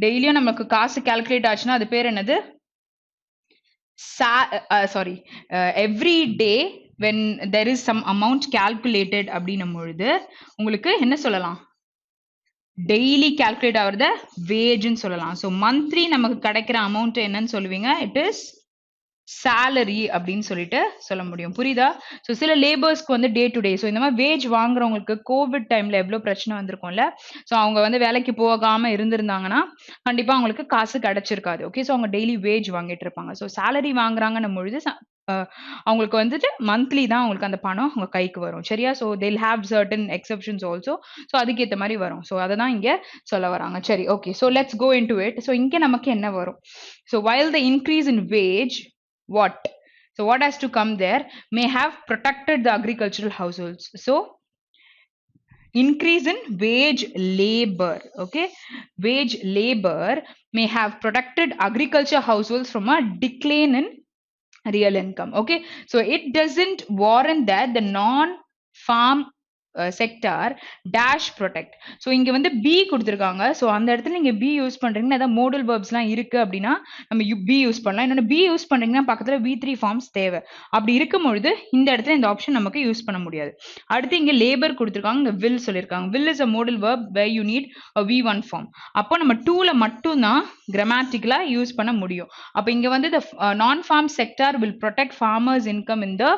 டெய்லியும் நமக்கு காசு கால்குலேட் ஆச்சுன்னா அது பேர் என்னது, every day when there is some amount calculated அப்படின்னும் பொழுது உங்களுக்கு என்ன சொல்லலாம், டெய்லி கால்குலேட் ஆகிறத வேஜ்னு சொல்லலாம். ஸோ மந்த்லி நமக்கு கிடைக்கிற அமௌண்ட் என்னன்னு சொல்லுவீங்க, இட் இஸ் salary அப்படின்னு சொல்லிட்டு சொல்ல முடியும். புரியுதா? ஸோ சில லேபர்ஸ்க்கு வந்து டே டு டே, ஸோ இந்த மாதிரி வேஜ் வாங்குறவங்களுக்கு கோவிட் டைம்ல எவ்வளோ பிரச்சனை வந்திருக்கும்ல, ஸோ அவங்க வந்து வேலைக்கு போகாம இருந்திருந்தாங்கன்னா கண்டிப்பா அவங்களுக்கு காசு கிடைச்சிருக்காது. ஓகே, ஸோ அவங்க டெய்லி வேஜ் வாங்கிட்டு இருப்பாங்க. ஸோ சேலரி வாங்குறாங்கன்னும் பொழுது அவங்களுக்கு வந்துட்டு மந்த்லி தான் அவங்களுக்கு அந்த பணம் அவங்க கைக்கு வரும். சரியா? So they'll have certain exceptions also. So அதுக்கேற்ற மாதிரி வரும். ஸோ அதை தான் இங்க சொல்ல வராங்க. சரி, okay, so let's go into it. So இங்க நமக்கு என்ன வரும், so while the increase in wage what, so what has to come there, may have protected the agricultural households. So increase in wage labor, okay, wage labor may have protected agriculture households from a decline in real income. Okay, so it doesn't warrant that the non farm sector dash protect. So இங்க வந்து B கொடுத்துருக்காங்க. So அந்த இடத்துல நீங்க B use பண்றீங்கன்னா ஏதாவது modal வேர்ப்ஸ்லாம் இருக்கு அப்படின்னா நம்ம பி யூஸ் பண்ணலாம். இன்னொன்று பி யூஸ் பண்றீங்கன்னா பக்கத்துல V3 ஃபார்ம்ஸ் தேவை. அப்படி இருக்கும் பொழுது இந்த இடத்துல இந்த ஆப்ஷன் நமக்கு யூஸ் பண்ண முடியாது. அடுத்து இங்க லேபர் கொடுத்துருக்காங்க, இங்க வில் சொல்லியிருக்காங்க. Will is a modal verb where you need a V1 form. அப்போ நம்ம 2ல மட்டும்தான் கிராமட்டிக்கலா யூஸ் பண்ண முடியும். அப்போ இங்க வந்து the non-farm sector will protect farmers income in the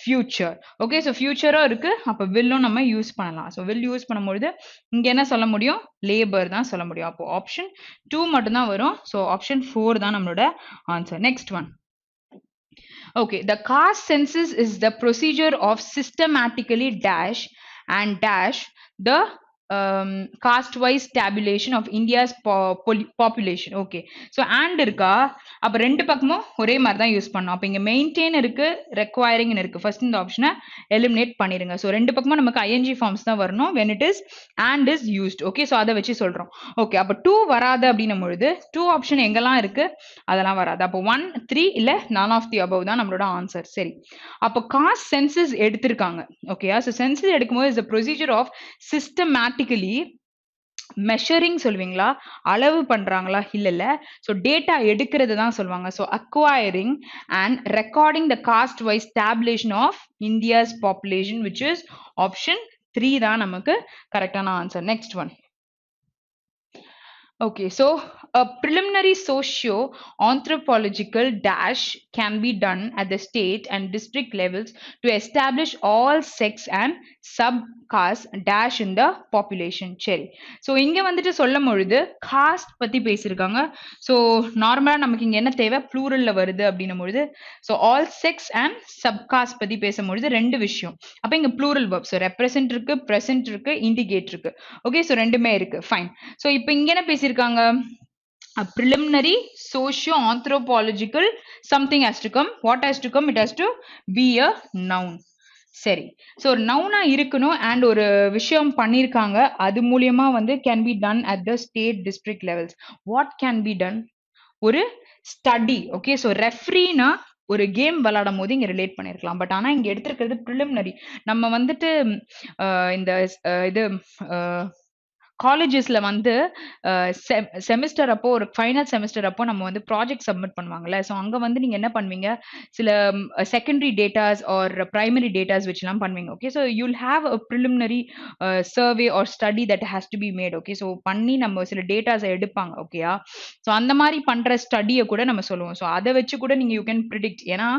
future. Okay, so future இருக்கு, அப்போ வில்லும் நம்ம யூஸ் பண்ணலாம். ஸோ வில் யூஸ் பண்ணும்போது இங்க என்ன சொல்ல முடியும், லேபர் தான் சொல்ல முடியும். அப்போ ஆப்ஷன் 2 மட்டும் தான் வரும். ஸோ ஆப்ஷன் 4 தான் நம்மளோட answer. Next one. Okay, the caste census is the procedure of systematically dash and dash the caste wise tabulation of India's population. Okay, so and இருக்கா, அப்ப ரெண்டு பக்கமும் ஒரே மாதிரி தான் யூஸ் பண்ணோம். அப்ப இங்க மெயின்டைன் இருக்கு, ரெக்வயரிங் இருக்கு. ஃபர்ஸ்ட் இந்த ஆப்ஷனை எலிமினேட் பண்ணிருங்க. ஸோ ரெண்டு பக்கமும் நமக்கு ING ஃபார்ம்ஸ் தான் வரணும் when it is and is used. Okay, so அதை வச்சு சொல்றோம். ஓகே, அப்ப 2 வராது அப்படின்னும் பொழுது 2 ஆப்ஷன் எங்கெல்லாம் இருக்கு அதெல்லாம் வராது. அப்போ 1, 3 இல்ல none of the above தான் நம்மளோட ஆன்சர். சரி, அப்போ காஸ்ட் சென்சஸ் எடுத்திருக்காங்க. ஓகே, ஸோ சென்சஸ் எடுக்கும்போது is a procedure of systematically measuring சொல்லுவீங்களா, அளவு பண்றாங்களா, இல்ல ஸோ டேட்டா எடுக்கிறது தான் சொல்லுவாங்க. So acquiring and recording the caste wise tabulation of India's population which is option 3 தான் நமக்கு கரெக்டான answer. Next one. Okay, so a preliminary socio-anthropological dash can be done at the state and district levels to establish all sex and subcaste dash in the population. சரி, so இங்கே வந்துட்டு சொல்லும் பொழுது cost பற்றி பேசியிருக்காங்க. ஸோ நார்மலாக நமக்கு இங்கே என்ன தேவை, ப்ளூரலில் வருது அப்படின்னும் பொழுது so all sex and subcaste பற்றி பேசும்பொழுது ரெண்டு விஷயம். அப்போ இங்கே ப்ளூரல் வேர்ப், ஸோ ரெப்ரசன்ட் இருக்கு, ப்ரெசென்ட் இருக்கு, இண்டிகேட் இருக்கு. ஓகே, ஸோ ரெண்டுமே இருக்கு, ஃபைன். ஸோ இப்போ இங்கே என்ன பேசியிருக்காங்க, a preliminary socio-anthropological something has to come. What has to come? It has to be a noun. சரி, ஸோ ஒரு நவுனா இருக்கணும் அண்ட் ஒரு விஷயம் பண்ணியிருக்காங்க, அது மூலியமா வந்து can be done at the state district levels. What can be done? ஒரு ஸ்டடி. ஓகே, ஸோ ரெஃப்ரினா ஒரு கேம் விளையாடும் போது இங்க ரிலேட் பண்ணிருக்கலாம். பட் ஆனா இங்க எடுத்திருக்கிறது ப்ரிலிமினரி. நம்ம வந்துட்டு இந்த இது காலேஜஸ்ல வந்து செமிஸ்டர் அப்போ, ஒரு ஃபைனல் செமிஸ்டர் அப்போ நம்ம வந்து ப்ராஜெக்ட் சப்மிட் பண்ணுவாங்கல்ல. ஸோ அங்கே வந்து நீங்கள் என்ன பண்ணுவீங்க, சில secondary datas or primary datas வச்சுலாம் பண்ணுவீங்க. Okay, so you'll have a preliminary survey or study that has to be made. Okay, so பண்ணி நம்ம சில டேட்டாஸை எடுப்பாங்க. ஓகேயா, ஸோ அந்த மாதிரி பண்ணுற ஸ்டடியை கூட நம்ம சொல்லுவோம். ஸோ அதை வச்சு கூட நீங்கள் யூ கேன் ப்ரிடிக்ட். ஏன்னா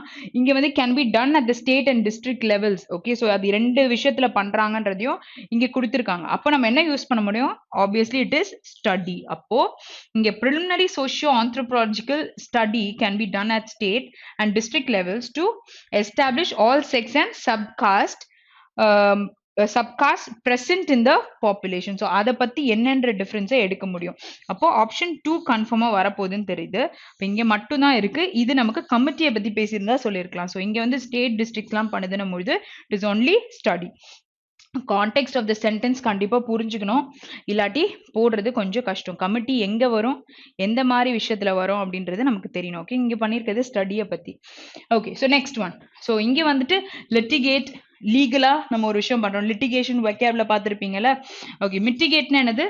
இங்கே வந்து can be done at the state and district levels. Okay, so அது ரெண்டு விஷயத்தில் பண்ணுறாங்கன்றதையும் இங்கே கொடுத்துருக்காங்க. அப்போ நம்ம என்ன யூஸ் பண்ண முடியும்? Obviously it is study. அப்போ இங்க preliminary socio-anthropological study can be done at state and district levels to establish all sex and subcaste present in the population. So அதை பத்தி என்னன்ற டிஃபரன்ஸை எடுக்க முடியும். அப்போ ஆப்ஷன் 2 கன்ஃபார்மா வரப்போகுதுன்னு தெரியுது. இங்க மட்டும் தான் இருக்கு. இது நமக்கு கமிட்டியை பத்தி பேசியிருந்தா சொல்லியிருக்கலாம். ஸோ இங்க வந்து ஸ்டேட் டிஸ்ட்ரிக்ட்லாம் பண்ணுதுன்னும் பொழுது it is only study. Context of the sentence கண்டிப்பாக புரிஞ்சுக்கணும், இல்லாட்டி போடுறது கொஞ்சம் கஷ்டம். கமிட்டி எங்கே வரும், எந்த மாதிரி விஷயத்தில் வரும் அப்படின்றது நமக்கு தெரியணும். ஓகே, இங்கே பண்ணியிருக்கிறது ஸ்டடியை பற்றி. Okay, so next one. So இங்கே வந்துட்டு லிட்டிகேட், லீகலாக நம்ம ஒரு விஷயம் பண்ணுறோம். லிட்டிகேஷன் வெக்காபில் பார்த்துருப்பீங்கல்ல. ஓகே, மிட்டிகேட்னா என்னது,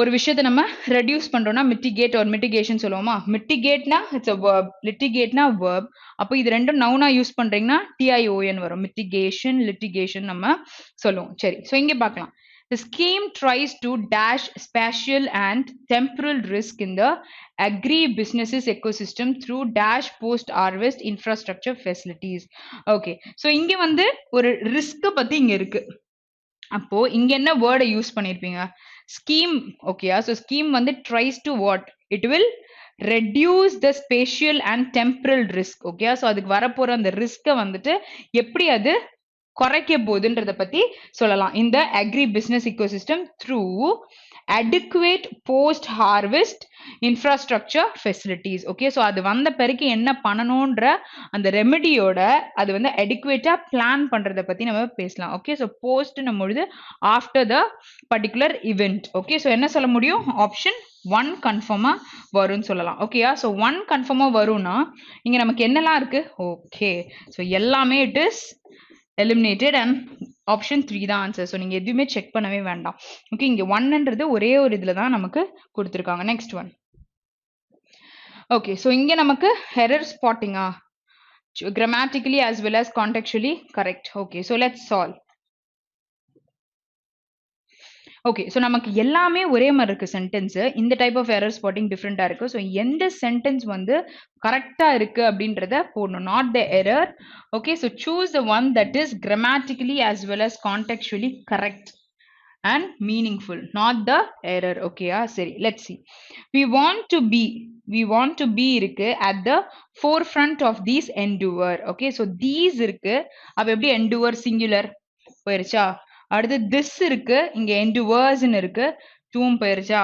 ஒரு விஷயத்தை நம்ம ரெடியூஸ் பண்றோம்னா மிட்டிகேட் ஒரு மிட்டிகேஷன் சொல்லுவோமா. மிட்டிகேட்னா இட்ஸ் அ verb, லிட்டிகேட்னா verb. அப்போ இது ரெண்டும் நவுனா யூஸ் பண்றீங்கன்னா TION வரும். மிட்டிகேஷன், லிட்டிகேஷன் நம்ம சொல்லுவோம். சரி, ஸோ இங்கே பார்க்கலாம். The scheme tries to dash spatial and temporal risk in the agri-businesses ecosystem through dash post-harvest infrastructure facilities. Okay, so இங்க வந்து ஒரு ரிஸ்க் பத்தி இங்க இருக்கு. அப்போ இங்க என்ன வேர்டை யூஸ் பண்ணிருப்பீங்க, ஸ்கீம். ஓகேயா, ஸோ ஸ்கீம் வந்து tries to what, it will reduce the spatial and temporal risk. ஓகேயா, ஸோ அதுக்கு வரப்போற அந்த ரிஸ்கை வந்துட்டு எப்படி அது குறைக்க போகுதுன்றத பத்தி சொல்லலாம். இந்த agri business ecosystem through adequate post harvest infrastructure facilities. Okay, so அது வந்த பிறகு என்ன பண்ணணும்ன்ற அந்த ரெமெடியோட அது வந்து adequate-ஆ பிளான் பண்றதை பத்தி நம்ம பேசலாம். ஓகே, ஸோ போஸ்ட்னும் பொழுது after the particular event. Okay, so என்ன சொல்ல முடியும், ஆப்ஷன் 1 கன்ஃபார்மா வரும்னு சொல்லலாம். ஓகேயா, ஸோ 1 கன்ஃபார்மா வரும்னா இங்க நமக்கு என்னெல்லாம் இருக்கு. ஓகே, ஸோ எல்லாமே it is eliminated and option 3 தான் ஆன்சர். ஸோ நீங்க எதுவுமே செக் பண்ணவே வேண்டாம். ஓகே, இங்க 1ன்றது ஒரே ஒரு இதுல தான் நமக்கு கொடுத்துருக்காங்க. Next one. ஓகே, ஸோ இங்க நமக்கு error ஸ்பாட்டிங்கா, grammatically as well as contextually correct. Okay, so let's solve. Okay, so நமக்கு எல்லாமே ஒரே மாதிரி இருக்கு சென்டென்ஸ். இந்த டைப் ஆஃப் எரர் ஸ்பாட்டிங் டிஃப்ரெண்டா இருக்கு. ஸோ எந்த சென்டென்ஸ் வந்து கரெக்டா இருக்கு அப்படின்றத போடணும், not the error. Okay, so choose the one that is grammatically as well as contextually correct and meaningful, not the error. ஓகேயா, சரி, let's see. we want to be இருக்கு at the forefront of these endeavor. ஓகே, so these இருக்கு, அப்ப எப்படி endeavor singular போயிருச்சா. அடுத்து this இருக்கு, இங்க endeavors-ன்னு இருக்கு, டூம் போயிருச்சா.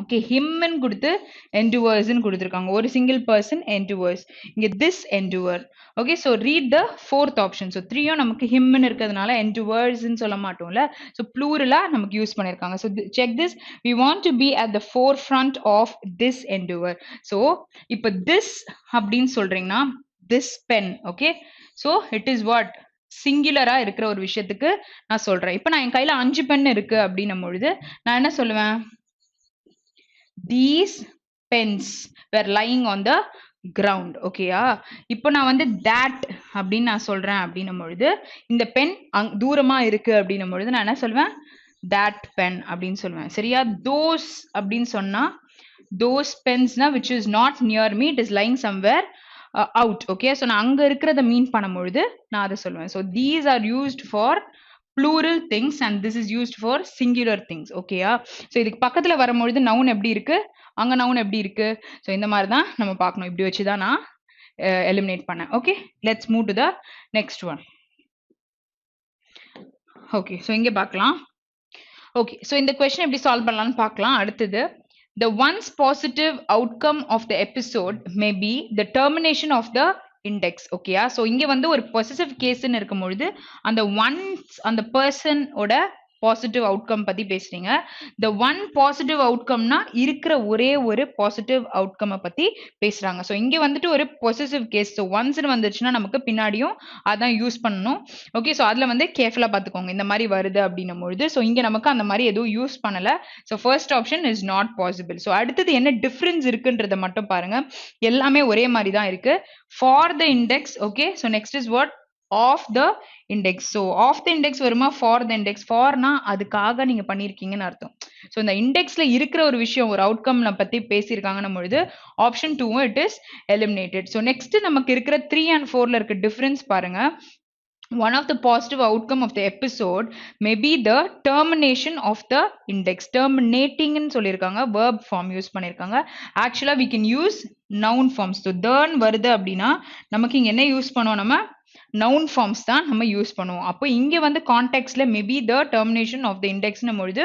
ஓகே, himன்னு கொடுத்து endeavors-ன்னு கொடுத்துருக்காங்க, ஒரு சிங்கிள் பர்சன் endeavors, இங்க this endeavor. ஓகே, so read the fourth option. So 3யும் நமக்கு himன்னு இருக்கிறதுனால endeavors-ன்னு சொல்ல மாட்டோம்ல, ஸோ ப்ளூரலா நமக்கு யூஸ் பண்ணிருக்காங்க. So check this, we want to be at the forefront of this endeavor. So இப்போ this அப்படின்னு சொல்றீங்கன்னா this pen. Okay, so it is what, சிங்குலரா இருக்கிற ஒரு விஷயத்துக்கு நான் சொல்றேன். இப்போ நான் என் கையில 5 பென் இருக்கு அப்படின்னும் பொழுது நான் என்ன சொல்லுவேன், these pens were lying on the ground. ஓகேயா? இப்போ நான் வந்து that அப்படின்னு நான் சொல்றேன் அப்படின்னும் பொழுது இந்த பென் தூரமா இருக்கு அப்படின்னும் பொழுது நான் என்ன சொல்வேன்? that pen அப்படின்னு சொல்லுவேன். சரியா? those அப்படின்னு சொன்னா those pens na which is not near me, it is lying somewhere out. Okay, so நான் அங்க இருக்கிறத மீன் பண்ணும்பொழுது நான் அதை சொல்லுவேன். So these are used for plural things and this is used for singular things. ஓகேயா? ஸோ இதுக்கு பக்கத்துல வரும்பொழுது நவுன் எப்படி இருக்கு, அங்க நவுன் எப்படி இருக்கு, ஸோ இந்த மாதிரி தான் நம்ம பார்க்கணும். இப்படி வச்சு தான் நான் எலிமினேட் பண்ணேன். Okay, let's move to the next one. Okay, so இங்கே பார்க்கலாம். ஓகே, ஸோ இந்த கொஸ்டின் எப்படி சால்வ் பண்ணலாம்னு பார்க்கலாம். அடுத்தது, the once positive outcome of the episode may be the termination of the index. ஓகேயா? ஸோ இங்கே வந்து ஒரு பொசசிவ் கேஸ்ன்னு இருக்கும் பொழுது அந்த ஒன்ஸ் அந்த பர்சன் ஓட பாசிட்டிவ் அவுட்கம் பத்தி பேசுறீங்க. the one பாசிட்டிவ் அவுட்கம்னா இருக்கிற ஒரே ஒரு பாசிட்டிவ் அவுட்கம் பத்தி பேசுறாங்க. ஸோ இங்க வந்துட்டு ஒரு பொசசிவ் கேஸ். ஸோ ஒன்ஸ்னு வந்துச்சுன்னா நமக்கு பின்னாடியும் அதான் யூஸ் பண்ணணும். ஓகே, ஸோ அதுல வந்து கேர்ஃபுல்லா பார்த்துக்கோங்க இந்த மாதிரி வருது அப்படின்னும் பொழுது. ஸோ இங்க நமக்கு அந்த மாதிரி எதுவும் யூஸ் பண்ணல. So first option is not possible. So அடுத்தது என்ன டிஃபரன்ஸ் இருக்குன்றத மட்டும் பாருங்க. எல்லாமே ஒரே மாதிரி தான் இருக்கு. For the index. Okay, so next is what? Of the index. So of the index வருமா? For the index. ஃபார்னா அதுக்காக நீங்க பண்ணிருக்கீங்கன்னு அர்த்தம். ஸோ இந்த இண்டெக்ஸ்ல இருக்கிற ஒரு விஷயம், ஒரு அவுட்கம் பத்தி பேசியிருக்காங்கன்னும் பொழுது option 2 it is eliminated. So next நமக்கு இருக்கிற 3 and 4ல இருக்க டிஃபரன்ஸ் பாருங்க. One of the positive outcome of the episode may be the termination of the index. Terminating ன்னு சொல்லியிருக்காங்க, verb form யூஸ் பண்ணியிருக்காங்க. ஆக்சுவலா we can use noun forms. So then வருது அப்படின்னா நமக்கு இங்க என்ன யூஸ் பண்ணுவோம்? நம்ம noun forms தான் நம்ம யூஸ் பண்ணுவோம். அப்போ இங்க வந்து கான்டெக்ட்ல maybe the termination of the index ன்னு பொழுது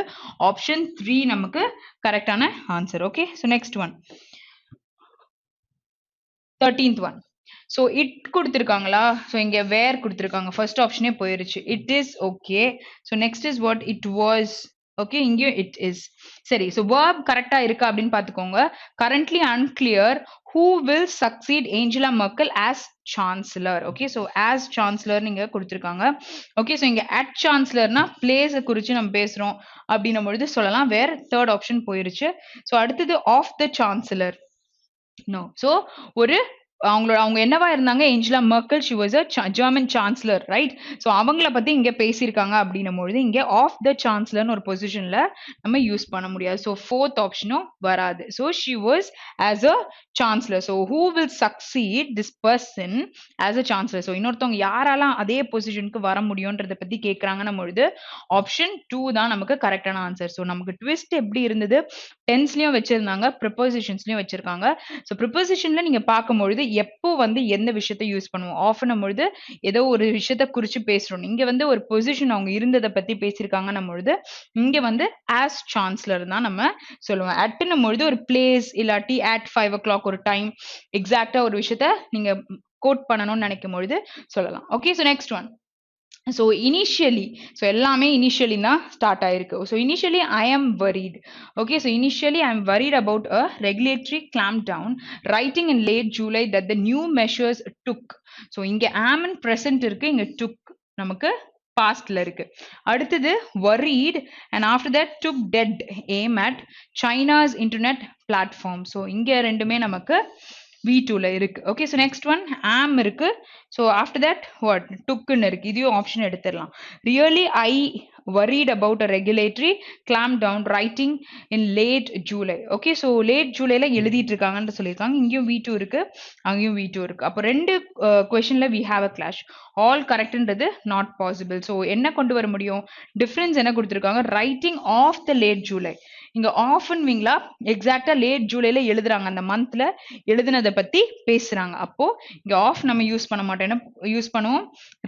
ஆப்ஷன் 3 நமக்கு கரெக்டான answer. Okay, so next one, 13th one. So it கொடுத்துருக்காங்களா? ஸோ இங்கே வேர் கொடுத்துருக்காங்க. ஃபர்ஸ்ட் ஆப்ஷனே போயிருச்சு. It is okay. So next is what? It was. Okay, இங்கேயும் இட் இஸ். சரி, ஸோ வேர்ப் கரெக்டா இருக்கா அப்படின்னு பார்த்துக்கோங்க. Currently unclear who will succeed Angela Merkel as chancellor. Okay, so as chancellor நீங்க கொடுத்துருக்காங்க. ஓகே, ஸோ இங்க at chancellorனா பிளேஸை குறித்து நம்ம பேசுறோம் அப்படின்னும் பொழுது சொல்லலாம். வேர் தேர்ட் ஆப்ஷன் போயிருச்சு. ஸோ அடுத்தது of the chancellor. No. So ஒரு அவங்க என்னவா இருந்தாங்க? Angela Merkel. She was a German chancellor, right? So அவங்கள பத்தி இங்க பேசியிருக்காங்க அப்படின்னும் பொழுது இங்க ஆஃப் த சான்சலர்னு ஒரு பொசிஷன்ல நம்ம யூஸ் பண்ண முடியாது. ஸோ ஃபோர்த் ஆப்ஷனும் வராது. So she was as a chancellor. So who will succeed this person as a chancellor? So இன்னொருத்தவங்க யாரெல்லாம் அதே பொசிஷனுக்கு வர முடியும்ன்றத பத்தி கேட்கறாங்கன்னும் பொழுது ஆப்ஷன் 2 தான் நமக்கு கரெக்டான ஆன்சர். ஸோ நமக்கு ட்விஸ்ட் எப்படி இருந்தது? டென்ஸ்லயும் வச்சிருந்தாங்க, ப்ரிப்போசிஷன்ஸ்லயும் வச்சிருக்காங்க. ஸோ ப்ரிப்போசிஷன்ல நீங்க பார்க்கும்பொழுது எப்போ வந்து எந்த விஷயத்த யூஸ் பண்ணுவோம்? ஆஃப்னும் பொழுது ஏதோ ஒரு விஷயத்த குறிச்சு பேசுறோம். இங்க வந்து ஒரு பொசிஷன் அவங்க இருந்ததை பத்தி பேசியிருக்காங்கன்னும் பொழுது இங்க வந்து ஆஸ் சான்சலர் தான் நம்ம சொல்லுவோம். அட்னும் பொழுது ஒரு பிளேஸ் இல்லாட்டி at 5 o'clock ஒரு டைம், எக்ஸாக்டா ஒரு விஷயத்த நீங்க கோட் பண்ணணும்னு நினைக்கும் பொழுது சொல்லலாம். Okay, so next one. So initially, so எல்லாமே இனிஷியலி தான் ஸ்டார்ட் ஆயிருக்கு. So initially I am worried. Okay, so initially I am worried about a regulatory clamp down writing in late July that the new measures took. So இங்க ஆம் இன் present இருக்கு, இங்க டுக் நமக்கு பாஸ்ட்ல இருக்கு. அடுத்தது worried and after that took dead aim at China's internet platform. So இங்க ரெண்டுமே நமக்கு V2ல இருக்கு. ஓகே, ஸோ நெக்ஸ்ட் ஒன் ஆம் இருக்கு. So after that what? டுக்குன்னு இருக்கு. இதையும் ஆப்ஷன் எடுத்துடலாம். Really I worried about a regulatory clamp down writing in late July. Okay, so late ஜூலைல எழுதிட்டு இருக்காங்கன்னு சொல்லியிருக்காங்க. இங்கேயும் V2 இருக்கு, அங்கேயும் V2 இருக்கு. அப்போ ரெண்டு கொஸ்டின்ல we have a clash. All கரெக்ட்ன்றது நாட் பாசிபிள். ஸோ என்ன கொண்டு வர முடியும்? டிஃபரன்ஸ் என்ன கொடுத்துருக்காங்க? Writing of the late July. இங்க ஆஃப்னுவீங்களா? எக்ஸாக்டா லேட் ஜூலைல எழுதுறாங்க, அந்த மந்த்ல எழுதுனதை பத்தி பேசுறாங்க. அப்போ இங்க ஆஃப் நம்ம யூஸ் பண்ண மாட்டோம். என்ன யூஸ் பண்ணுவோம்?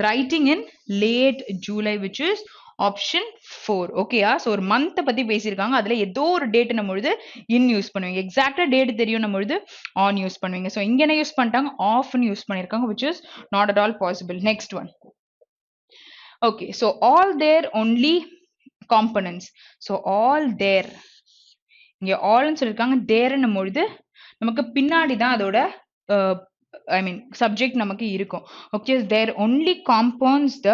Writing in late July which is option 4. ஓகேயா? ஸோ ஒரு மந்த்தை பத்தி பேசியிருக்காங்க, அதுல ஏதோ ஒரு டேட்னும் பொழுது இன் யூஸ் பண்ணுவீங்க. எக்ஸாக்டா டேட் தெரியும் பொழுது ஆன் யூஸ் பண்ணுவீங்க. ஸோ இங்க என்ன யூஸ் பண்ணிட்டாங்க? ஆஃப்னு யூஸ் பண்ணிருக்காங்க which is not at all possible. Next one. Okay, so all their only components. So all their, இங்க ஆல்னு சொல்லியிருக்காங்க, தேர்னும் பொழுது நமக்கு பின்னாடி தான் அதோட ஐ மீன் சப்ஜெக்ட் நமக்கு இருக்கும். Okay, there only compounds the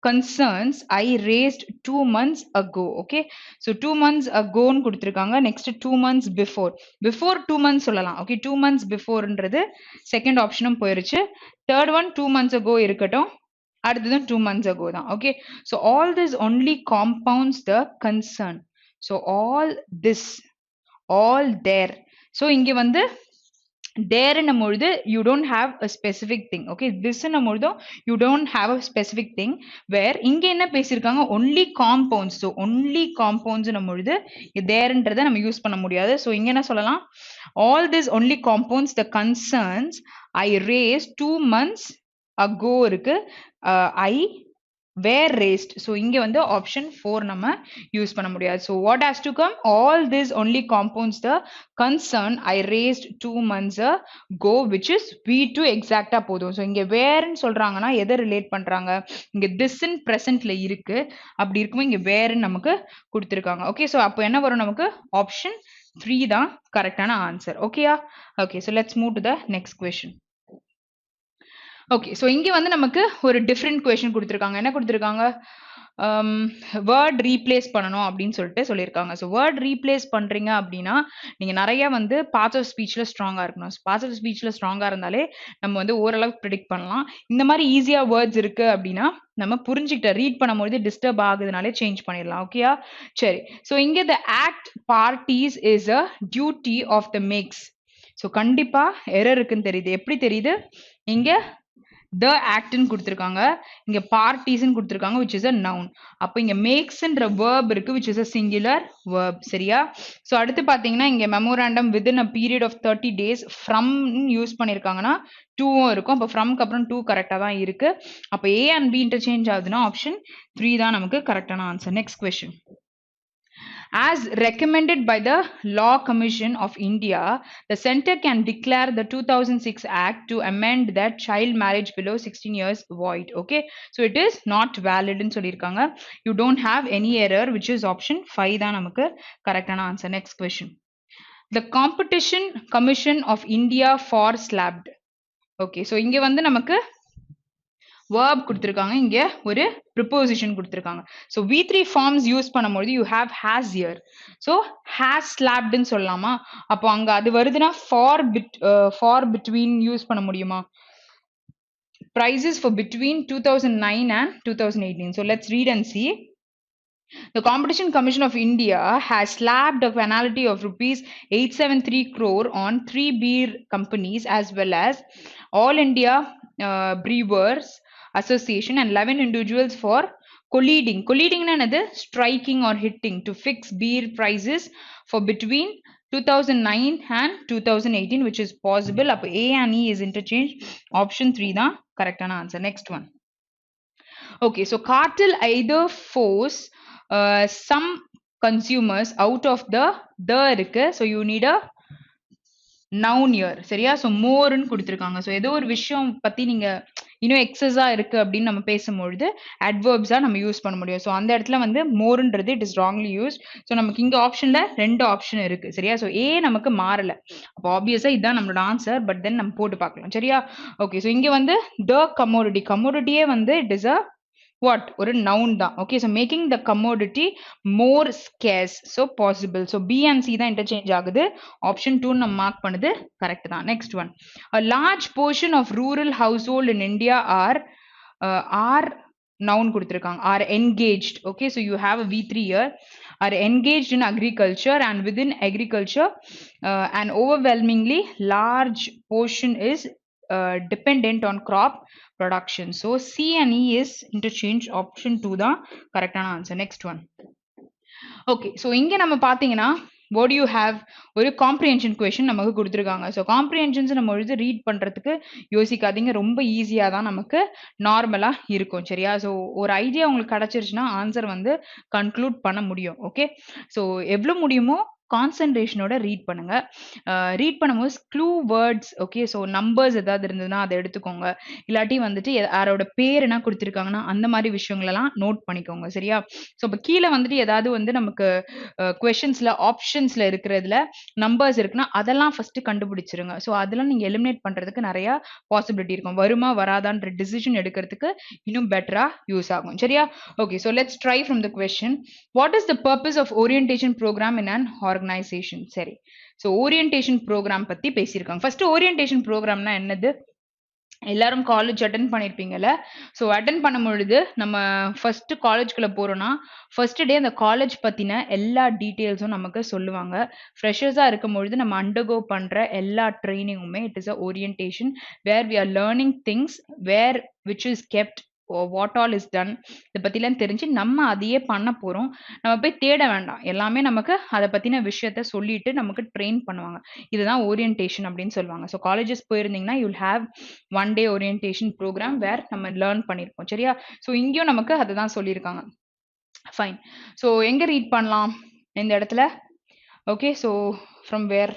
concerns I raised 2 months ago. Okay, so 2 months ago ன்னு கொடுத்திருக்காங்க. next 2 months before 2 months சொல்லலாம். okay, 2 months beforeன்றது second optionம் போயிருச்சு. third one 2 months ago இருக்கட்டும். அடுத்தது 2 months ago தான். okay, so all this only compounds the concern. so all there. so இங்க வந்து there in பொழுது you don't have a specific thing. okay, this in பொழுது you don't have a specific thing. where இங்க என்ன பேசியிருக்காங்க only compounds. so only compounds பொழுது thereன்றதை நம்ம use பண்ண முடியாது. so இங்க என்ன சொல்லலாம், all this only compounds the concerns I raised 2 months ago இருக்கு. I were raised. so இங்க வந்து option 4 நம்ம யூஸ் பண்ண முடியாது. so what has to come, all this only compounds the concern I raised 2 months ago, which is V2 exact போதும். so இங்க where ன்னு சொல்றாங்கன்னா எதை ரிலேட் பண்றாங்க, இங்க this in presentல இருக்கு, அப்படி இருக்கும்போது இங்க where நமக்கு கொடுத்திருக்காங்க. okay, so அப்போ என்ன வரும், நமக்கு option 3 தான் கரெக்டான ஆன்சர். ஓகேயா? okay, so let's move to the next question. Okay, so இங்கே வந்து நமக்கு ஒரு டிஃப்ரெண்ட் கொஷின் கொடுத்துருக்காங்க. என்ன கொடுத்துருக்காங்க, வேர்ட் ரீப்ளேஸ் பண்ணணும் அப்படின்னு சொல்லியிருக்காங்க. ஸோ வேர்ட் ரீப்ளேஸ் பண்ணுறீங்க அப்படின்னா நீங்கள் நிறைய வந்து பார்ட்ஸ் ஆஃப் ஸ்பீச்சில் ஸ்ட்ராங்காக இருக்கணும். பார்ட்ஸ் ஆஃப் ஸ்பீச்சில் ஸ்ட்ராங்காக இருந்தாலே நம்ம வந்து ஓரளவுக்கு ப்ரிடிக்ட் பண்ணலாம். இந்த மாதிரி ஈஸியாக வேர்ட்ஸ் இருக்குது அப்படின்னா நம்ம புரிஞ்சுக்கிட்ட ரீட் பண்ணும்போது டிஸ்டர்ப் ஆகுதுனாலே சேஞ்ச் பண்ணிடலாம். ஓகேயா? சரி, ஸோ இங்கே the act parties is a duty of the max. So கண்டிப்பாக எரர் இருக்குன்னு தெரியுது. எப்படி தெரியுது, இங்கே the act ன்னு கொடுத்திருக்காங்க, இங்க parties ன்னு கொடுத்திருக்காங்க, which is a noun. அப்ப இங்க makes ன்ற verb இருக்கு, which is a singular verb. சரியா? so அடுத்து பாத்தீங்கன்னா இங்க memorandum within a period of 30 days from use பண்ணிருக்காங்கன்னா 2 இருக்கும். அப்ப from க்கு அப்புறம் 2 கரெக்டா தான் இருக்கு. அப்ப A and B interchange ஆகுதுன்னா option 3 தான் நமக்கு கரெக்டான answer. next question. As recommended by the Law Commission of India, the Centre can declare the 2006 Act to amend that child marriage below 16 years void. Okay, so it is not valid ன்னு சொல்லியிருக்காங்க. You don't have any error, which is option 5 தான் நமக்கு கரெக்டான answer. next question. The Competition Commission of India for slapped. Okay, so இங்க வந்து நமக்கு verb கொடுத்திருக்காங்க, இங்க ஒரு preposition கொடுத்திருக்காங்க. so V3 forms யூஸ் பண்ணும்போது you have has here. so has slapped ன்னு சொல்லலாமா? அப்போ அங்க அது வருதுன்னா for between யூஸ் பண்ண முடியுமா? prices for between 2009 and 2018. so let's read and see. The Competition Commission of India has slapped a penalty of rupees 873 crore on 3 beer companies as well as All India Brewers Association and 11 individuals for colluding. Colluding is striking or hitting to fix beer prices for between 2009 and 2018, which is possible. Up A and E is interchanged. Option 3 the correct answer. Next one. Okay, so cartel either force some consumers out of the இருக்கு. so you need a noun here. சரியா? so more ன்னு கொடுத்திருக்காங்க. so ஏதோ ஒரு விஷயம் பத்தி நீங்க இன்னும் எக்ஸஸா இருக்கு அப்படின்னு நம்ம பேசும்பொழுது adverbs நம்ம யூஸ் பண்ண முடியும். so அந்த இடத்துல வந்து moreன்றது it is wrongly used. so நமக்கு இங்க ஆப்ஷன்ல 2 ஆப்ஷன் இருக்கு. சரியா? so A நமக்கு மாறல. அப்போ ஆப்வியஸா இதுதான் நம்மளோட ஆன்சர். பட் தென் நம்ம போட்டு பார்க்கலாம். சரியா? ஓகே, so இங்க வந்து the commodity வந்து it is a what, ஒரு noun தான். okay, so making the commodity more scarce, so possible. so B and C தான் interchange ஆகுது. option 2 நம்ம மார்க் பண்ணுது கரெக்ட் தான். next one. A large portion of rural household in India are noun கொடுத்திருக்காங்க, are engaged. okay, so you have a V3 here, are engaged in agriculture, and within agriculture an overwhelmingly large portion is dependent on crop production. so C and E is interchange. option 2 தான் கரெக்டான answer. next one. okay, so இங்க நம்ம பாத்தீங்கன்னா what do you have, ஒரு comprehension question நமக்கு கொடுத்திருக்காங்க. so comprehensions நம்ம எழுதி ரீட் பண்றதுக்கு யோசிக்காதீங்க, ரொம்ப ஈஸியா தான் நமக்கு நார்மலா இருக்கும். சரியா? so ஒரு ஐடியா உங்களுக்கு கிடைச்சிருச்சுன்னா ஆன்சர் வந்து கன்க்ளூட் பண்ண முடியும். ஓகே, so எவ்வளவு முடியுமோ கான்சன்ட்ரேஷனோட ரீட் பண்ணுங்க. ரீட் பண்ணும்போது clue words okay. So numbers ஏதாவது இருந்ததுன்னா அதை எடுத்துக்கோங்க. இல்லாட்டி வந்துட்டு யாரோட பேர் என்ன குடுத்துருக்காங்கன்னா, அந்த மாரி விஷயங்களெல்லாம் நோட் பண்ணிக்கோங்க. சரியா? ஸோ இப்ப கீழ வந்துட்டு ஏதாவது வந்து நமக்கு கொஸ்டின்ஸ்ல ஆப்ஷன்ஸ்ல இருக்கிறதுல நம்பர்ஸ் இருக்குன்னா, அதெல்லாம் ஃபர்ஸ்ட்டு கண்டுபிடிச்சிருங்க. ஸோ அதெல்லாம் நீங்க எலிமினேட் பண்றதுக்கு நெறைய பாசிபிலிட்டி இருக்கும். வருமா? வராதான்ற டிசிஷன் எடுக்கிறதுக்கு இன்னும் பெட்டரா யூஸ் ஆகும். சரியா? Okay. So let's try from the question. What is the purpose of orientation program in an organisation? சரி. ஸோ ஓரியன்டேஷன் ப்ரோக்ராம் பத்தி பேசியிருக்காங்க. ஃபர்ஸ்ட் ஓரியன்டேஷன் ப்ரோக்ராம்னா என்னது? எல்லாரும் காலேஜ் அட்டென்ட் பண்ணியிருப்பீங்கல்ல. ஸோ அட்டென்ட் பண்ணும்பொழுது நம்ம ஃபர்ஸ்ட் காலேஜ்குள்ள போறோம்னா, ஃபர்ஸ்ட் டே அந்த காலேஜ் பத்தின எல்லா டீட்டெயில்ஸும் நமக்கு சொல்லுவாங்க. ஃப்ரெஷர்ஸா இருக்கும்பொழுது நம்ம அண்டர்கோ பண்ற எல்லா ட்ரெய்னிங்குமே it is a orientation where we are learning things where which is kept what all is done இத பத்திலாம் தெரிஞ்சு நம்ம அதையே பண்ண போறோம். நம்ம போய் தேட வேண்டாம். எல்லாமே நமக்கு அத பத்தின விஷயத்த சொல்லிட்டு நமக்கு ட்ரெயின் பண்ணுவாங்க. இதுதான் ஓரியன்டேஷன் அப்படின்னு சொல்லுவாங்க. ஸோ காலேஜஸ் போயிருந்தீங்கன்னா you will have one day orientation programme where நம்ம லேர்ன் பண்ணியிருப்போம். சரியா? ஸோ இங்கேயும் நமக்கு அதுதான் சொல்லியிருக்காங்க. ஃபைன். ஸோ எங்க ரீட் பண்ணலாம் இந்த இடத்துல? Okay. So from where?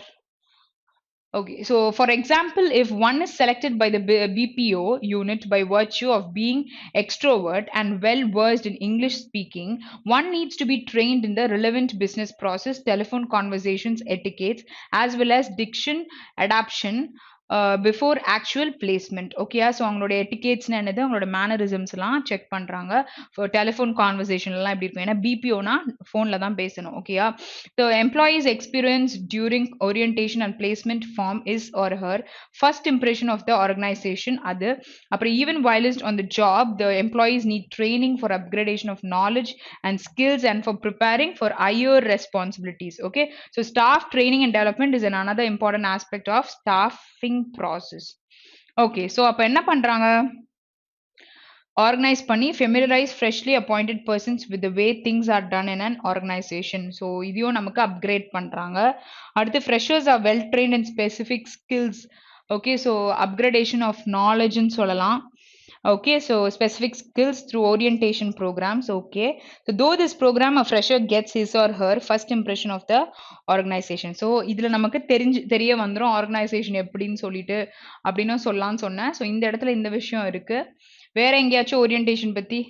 Okay, so for example, if one is selected by the BPO unit by virtue of being extrovert and well versed in English speaking, one needs to be trained in the relevant business process, telephone conversations, etiquettes, as well as diction adaptation before actual placement. ஓகேயா? So அவங்களோட எட்டிகேட்ஸ்னு என்னது, அவங்களோட மேனரிசம்ஸ்லாம் check பண்ணுறாங்க. Telephone கான்வர்சேஷன்லாம் எப்படி இருக்கும்? ஏன்னா பிபிஓனா ஃபோனில் தான் பேசணும். ஓகேயா? The employees experience during orientation and placement form is or her first impression of the organisation. அது அப்புறம் even whilst on the job the employees need training for upgradation of knowledge and skills and for preparing for higher responsibilities. Okay. So staff training and development is another important aspect of staffing process. Okay, so அப்ப என்ன பண்றாங்க? Organize பண்ணி familiarize freshly appointed persons with the way things are done in an organization. So இதையும் நமக்கு upgrade பண்றாங்க. அடுத்து freshers are well trained in specific skills. Okay, so upgradation of knowledge ன்னு சொல்லலாம். Okay, so specific skills through orientation programs. Okay, so though this program a fresher gets his or her first impression of the organization. So இதுல நமக்கு தெரிய வந்துரும் organisation எப்படின்னு சொல்லிட்டு அப்படின்னு சொல்லலாம்னு சொன்னேன். ஸோ இந்த இடத்துல இந்த விஷயம் இருக்கு. வேற எங்கேயாச்சும் ஓரியன்டேஷன் பத்தி?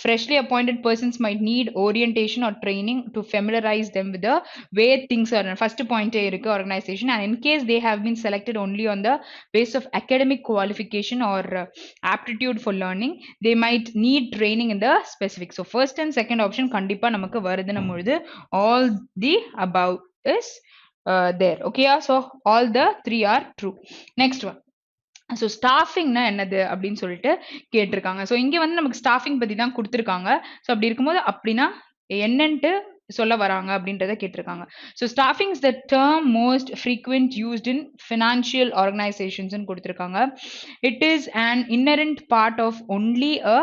Freshly appointed persons might need orientation or training to familiarize them with the way things are done. First point irukku organization, and in case they have been selected only on the basis of academic qualification or aptitude for learning, they might need training in the specific. So first and second option kandipa namakku varudhanum பொழுது all the above is there. Okay, so all the three are true. Next one. So ஸ்டாஃபிங்னா என்னது அப்படின்னு சொல்லிட்டு கேட்டிருக்காங்க. So இங்கே வந்து நமக்கு staffing பற்றி தான் கொடுத்துருக்காங்க. ஸோ அப்படி இருக்கும்போது அப்படின்னா என்னன்ட்டு சொல்ல வராங்க அப்படின்றத கேட்டிருக்காங்க. So staffing is the term most frequent used in financial ஆர்கனைசேஷன்ஸ்னு கொடுத்துருக்காங்க. It is an inherent part of only a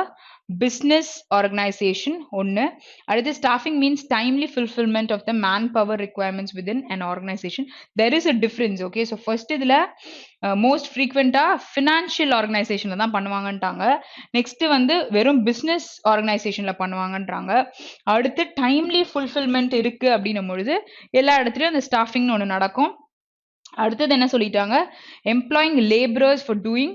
business organization ஒன்னு. அடுத்து staffing means timely fulfillment of the manpower requirements within an organization. There is a difference. Okay, so first இதுல most frequent financial organizationல தான் பண்ணுவாங்கன்றாங்க. Next வந்து வெறும் business organizationல பண்ணுவாங்கன்றாங்க. அடுத்து timely fulfillment இருக்கு அப்படின்னும் பொழுது எல்லா இடத்துலயும் அந்த staffingனு ஒன்று நடக்கும். அடுத்தது என்ன சொல்லிட்டாங்க? Employing labourers for doing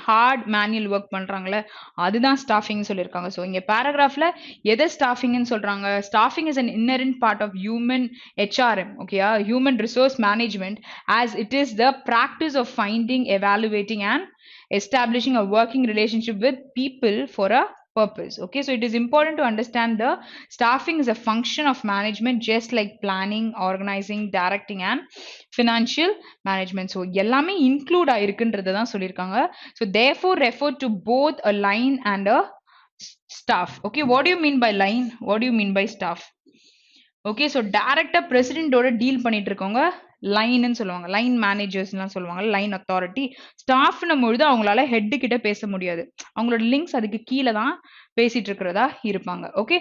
hard manual work பண்றாங்களே அதுதான் ஸ்டாஃபிங் சொல்லியிருக்காங்க. ஸோ இங்க பேராகிராஃப்ல எதை ஸ்டாஃபிங்னு சொல்றாங்க? Staffing is an inherent part of human HRM. ஓகேயா? Human resource management as it is the practice of finding, evaluating and establishing a working relationship with people for a purpose. Okay, so it is important to understand the staffing is a function of management just like planning, organizing, directing and financial management. So எல்லாமே include ஆயிருக்குன்றத தான் சொல்லியிருக்காங்க. So therefore refer to both a line and a staff. Okay, what do you mean by line? What do you mean by staff? Okay, so டேரக்டா பிரசிடென்டோட deal பண்ணிட்டு இருக்கவங்க லைன்னு சொல்லுவாங்க. Line மேனேஜர்ஸ்லாம் சொல்லுவாங்க, line authority. ஸ்டாஃப்னும் பொழுது அவங்களால ஹெட் கிட்ட பேச முடியாது. அவங்களோட லிங்க்ஸ் அதுக்கு கீழே தான் பேசிட்டு இருக்கிறதா இருப்பாங்க. ஓகே,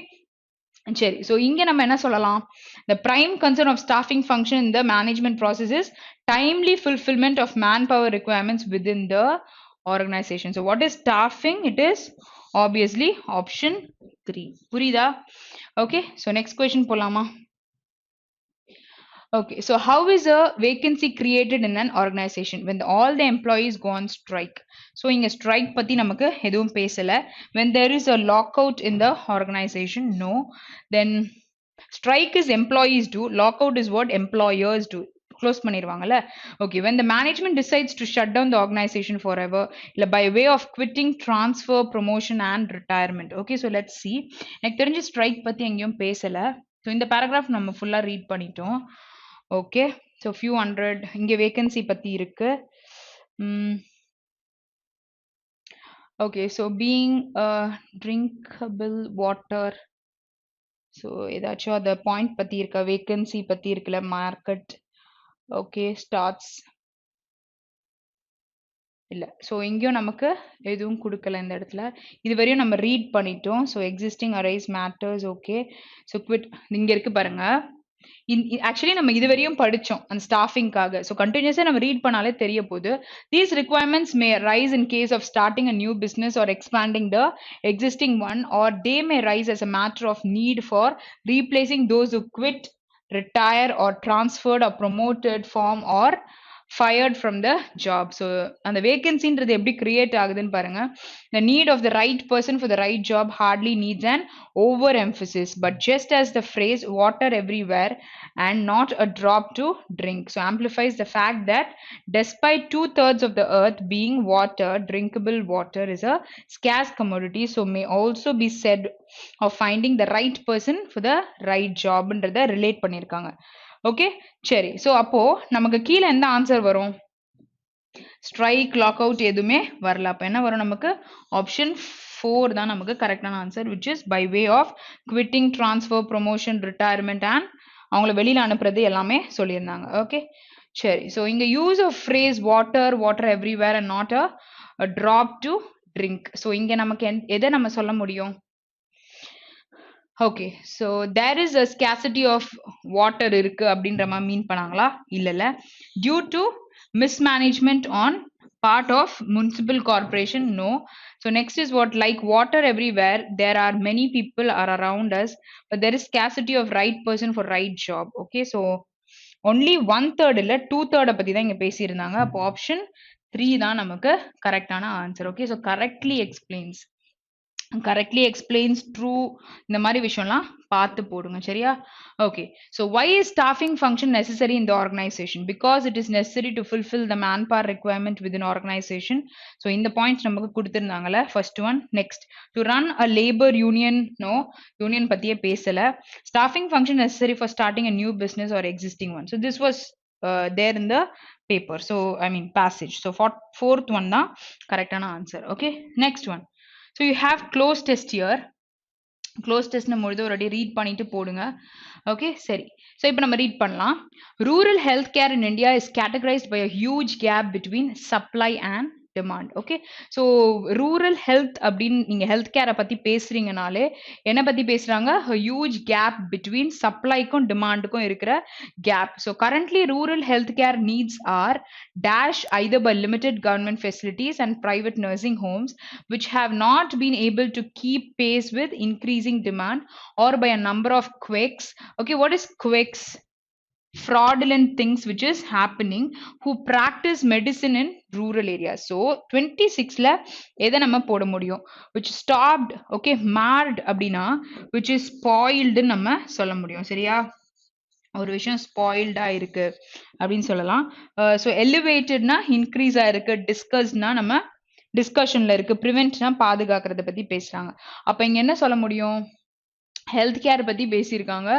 சரி. ஸோ இங்க நம்ம என்ன சொல்லலாம்? The prime concern of staffing function in the management process is timely fulfillment of manpower requirements within the organization. So what is staffing? It is obviously option 3. புரியுதா? Okay, so next question போலாமா? Okay, so how is a vacancy created in an organization when all the employees go on strike? So இங்க strike பத்தி நமக்கு எதுவும் பேசல. When there is a lockout in the organization, no. Then strike is employees do, lockout is what employers do. Close பண்ணிருவாங்கல்ல. Okay, when the management decides to shut down the organization forever, இல்ல by way of quitting, transfer, promotion and retirement. Okay, so let's see. எனக்கு தெரிஞ்சு strike பத்தி எங்கேயும் பேசல. So இந்த paragraph நம்ம full read பண்ணிட்டோம். Okay, so few hundred இங்க vacancy பத்தி இருக்கு. Okay, so being drinkable water. So ஏதாச்சும் அந்த பாயிண்ட் பத்தி இருக்கா, வேகன்சி பத்தி இருக்குல்ல, மார்க்கெட். ஓகே, ஸ்டார்ட்ஸ் இல்ல. ஸோ இங்கேயும் நமக்கு எதுவும் கொடுக்கல இந்த இடத்துல. இது வரையும் நம்ம ரீட் பண்ணிட்டோம். So existing arise matters. Okay, so quit இங்க இருக்கு பாருங்க. ஆக்சுவலி நம்ம இது வரையும் படிச்சோம் அந்த ஸ்டாஃபிங்காக. ஸோ கண்டினியூஸா நம்ம ரீட் பண்ணாலே தெரிய போகுது. These requirements may rise in case of starting a new business or expanding the existing one, or they may rise as a matter of need for replacing those who quit, retire or transferred or promoted from or fired from the job. So அந்த வேகன்சின்றது எப்படி create ஆகுதுன்னு பாருங்க. The need of the right person for the right job hardly needs an overemphasis, but just as the phrase water everywhere and not a drop to drink, so amplifies the fact that despite 2/3 of the earth being water, drinkable water is a scarce commodity, so may also be said of finding the right person for the right job ன்றத relate பண்ணிருக்காங்க. Okay, சரி. So அப்போ நமக்கு கீழே எந்த answer வரும்? Strike, log out எதுவுமே வரல. அப்போ என்ன வரும் நமக்கு? ஆப்ஷன் 4 தான் நமக்கு கரெக்டான answer, which is by way of quitting, transfer, promotion, retirement and அவங்கள வெளியில் அனுப்புறது எல்லாமே சொல்லியிருந்தாங்க. ஓகே, சரி. ஸோ இங்கே use of phrase water, water everywhere and not a drop to drink. So இங்கே நமக்கு எதை நம்ம சொல்ல முடியும்? Okay, so there is a scarcity of water இருக்கு அப்படின்ற மாதிரி மீன் பண்ணாங்களா? இல்லைல்ல. Due to mismanagement on part of municipal corporation, no. So next is what, like water everywhere, there are many people are around us, but there is scarcity of right person for right job. Okay, so only 1/3 இல்ல 2/3 பத்தி தான் இங்க பேசியிருந்தாங்க. அப்போ option 3 தான் நமக்கு கரெக்டான answer. Okay, so correctly explains true இந்த மாதிரி விஷயம்லாம் பார்த்து போடுங்க, சரியா? Okay, so why is staffing function necessary in the organization? Because it is necessary to fulfill the manpower requirement within organization. So இந்த பாயிண்ட்ஸ் நமக்கு கொடுத்திருந்தாங்கல்ல, first one. Next, to run a labor union, no, union பத்தியே பேசல. Staffing function necessary for starting a new business or existing one. So this was there in the paper, so I mean passage. So fourth one தான் கரெக்டான answer. Okay, next one. So you have close test here. Close test நம்ம ஒரு வாட்டி read பண்ணிட்டு போடுங்க. Okay, சரி. So இப்போ நம்ம ரீட் பண்ணலாம். Rural health care in India is categorised by a huge gap between supply and demand. Okay, so rural health அப்படின்னு நீங்க ஹெல்த் கேரை பத்தி பேசுறீங்கனாலே என்ன பத்தி பேசுறாங்க? ஹியூஜ் கேப் பிட்வீன் சப்ளைக்கும் டிமாண்டுக்கும் இருக்கிற gap. So currently rural health care needs are dash either by limited government facilities and private nursing homes which have not been able to keep pace with increasing demand, or by a number of quicks. Okay, what is quicks? Fraudulent things which is happening who practice medicine in rural areas. So 26ல எதை நம்ம போட முடியும்? which stopped, okay, marred அப்படின்னா which is spoiled நம்ம சொல்ல முடியும், சரியா? ஒரு விஷயம் ஸ்பாயில்டா இருக்கு அப்படின்னு சொல்லலாம். ஸோ எலிவேட்டட்னா இன்க்ரீஸ் ஆயிருக்கு, டிஸ்கஸ்னா நம்ம டிஸ்கஷன்ல இருக்கு, ப்ரிவென்ட்னா பாதுகாக்கிறத பத்தி பேசுறாங்க. அப்ப இங்க என்ன சொல்ல முடியும்? ஹெல்த் கேர் பத்தி பேசியிருக்காங்க.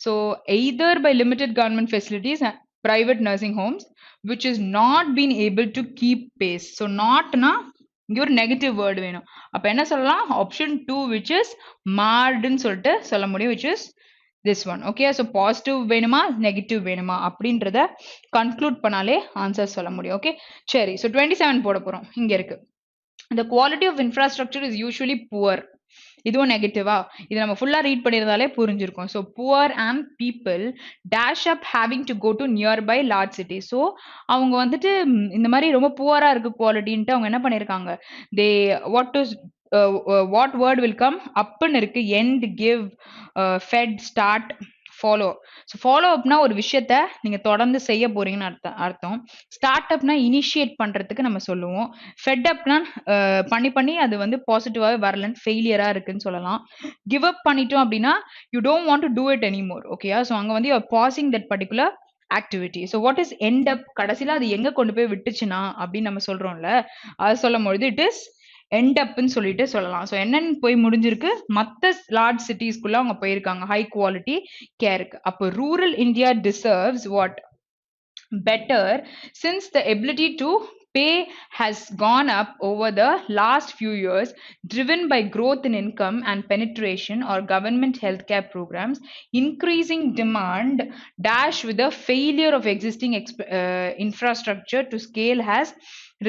So either by limited government facilities private nursing homes which is not been able to keep pace. So notனா இங்க ஒரு நெகட்டிவ் வேர்டு வேணும். அப்ப என்ன சொல்லலாம்? ஆப்ஷன் 2 which is marredன்னு சொல்லிட்டு சொல்ல முடியும், which is this one. Okay, so positive வேணுமா நெகட்டிவ் வேணுமா அப்படின்றத கன்க்ளூட் பண்ணாலே ஆன்சர் சொல்ல முடியும். ஓகே, சரி. ஸோ 27 போட போறோம். இங்க இருக்கு, the quality of infrastructure is usually poor. இதுவும் நெகட்டிவா? இது நம்ம ஃபுல்லா ரீட் பண்ணியிருந்தாலே புரிஞ்சிருக்கும். So poor and people dash up having to go to nearby large city. So அவங்க வந்துட்டு இந்த மாதிரி ரொம்ப புவரா இருக்கு குவாலிட்டின்ட்டு அவங்க என்ன பண்ணியிருக்காங்க? They what word will come? அப்புன்னு இருக்கு, end, give, fed, start, follow. So follow அப்னா ஒரு விஷயத்த நீங்க தொடர்ந்து செய்ய போறீங்கன்னு அர்த்தம். ஸ்டார்ட் அப்னா இனிஷியேட் பண்றதுக்கு நம்ம சொல்லுவோம். ஃபெட் அப்னா பண்ணி பண்ணி அது வந்து பாசிட்டிவாவே வரலன்னு ஃபெயிலியரா இருக்குன்னு சொல்லலாம். கிவ் அப் பண்ணிட்டோம் அப்படின்னா you don't want to do it anymore. ஓகேயா? ஸோ அங்க வந்து you are passing that particular activity. So what is end up? கடைசியில அது எங்க கொண்டு போய் விட்டுச்சுன்னா அப்படின்னு நம்ம சொல்றோம்ல, அது சொல்லும் பொழுது இட் இஸ் எண்ட் அப்னு சொல்லிட்டு சொல்லலாம். ஸோ என்னன்னு போய் முடிஞ்சிருக்கு, மத்த லார்ஜ் சிட்டிஸ்குள்ள அவங்க போயிருக்காங்க ஹை குவாலிட்டி கேருக்கு. அப்போ rural India deserves what? Better, since the ability to pay has gone up over the last few years, driven by growth in income and penetration or government healthcare programs. Increasing demand dash with the failure of existing infrastructure to scale has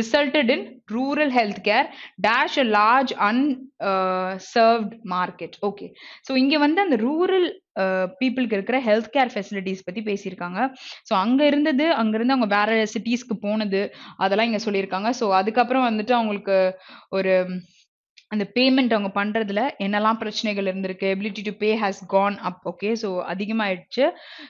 resulted in rural healthcare dash a large unserved market. Okay, so இங்க வந்து அந்த rural பீப்புளுக்கு இருக்கிற health care facilities பத்தி பேசியிருக்காங்க. So அங்கிருந்து அவங்க வேற சிட்டிஸ்க்கு போனது அதெல்லாம் இங்க சொல்லியிருக்காங்க. ஸோ அதுக்கப்புறம் வந்துட்டு அவங்களுக்கு ஒரு அந்த பேமெண்ட் அவங்க பண்றதுல என்னெல்லாம் பிரச்சனைகள் இருந்திருக்கு, ability to pay has gone up. Okay, so அதிகமாயிடுச்சு.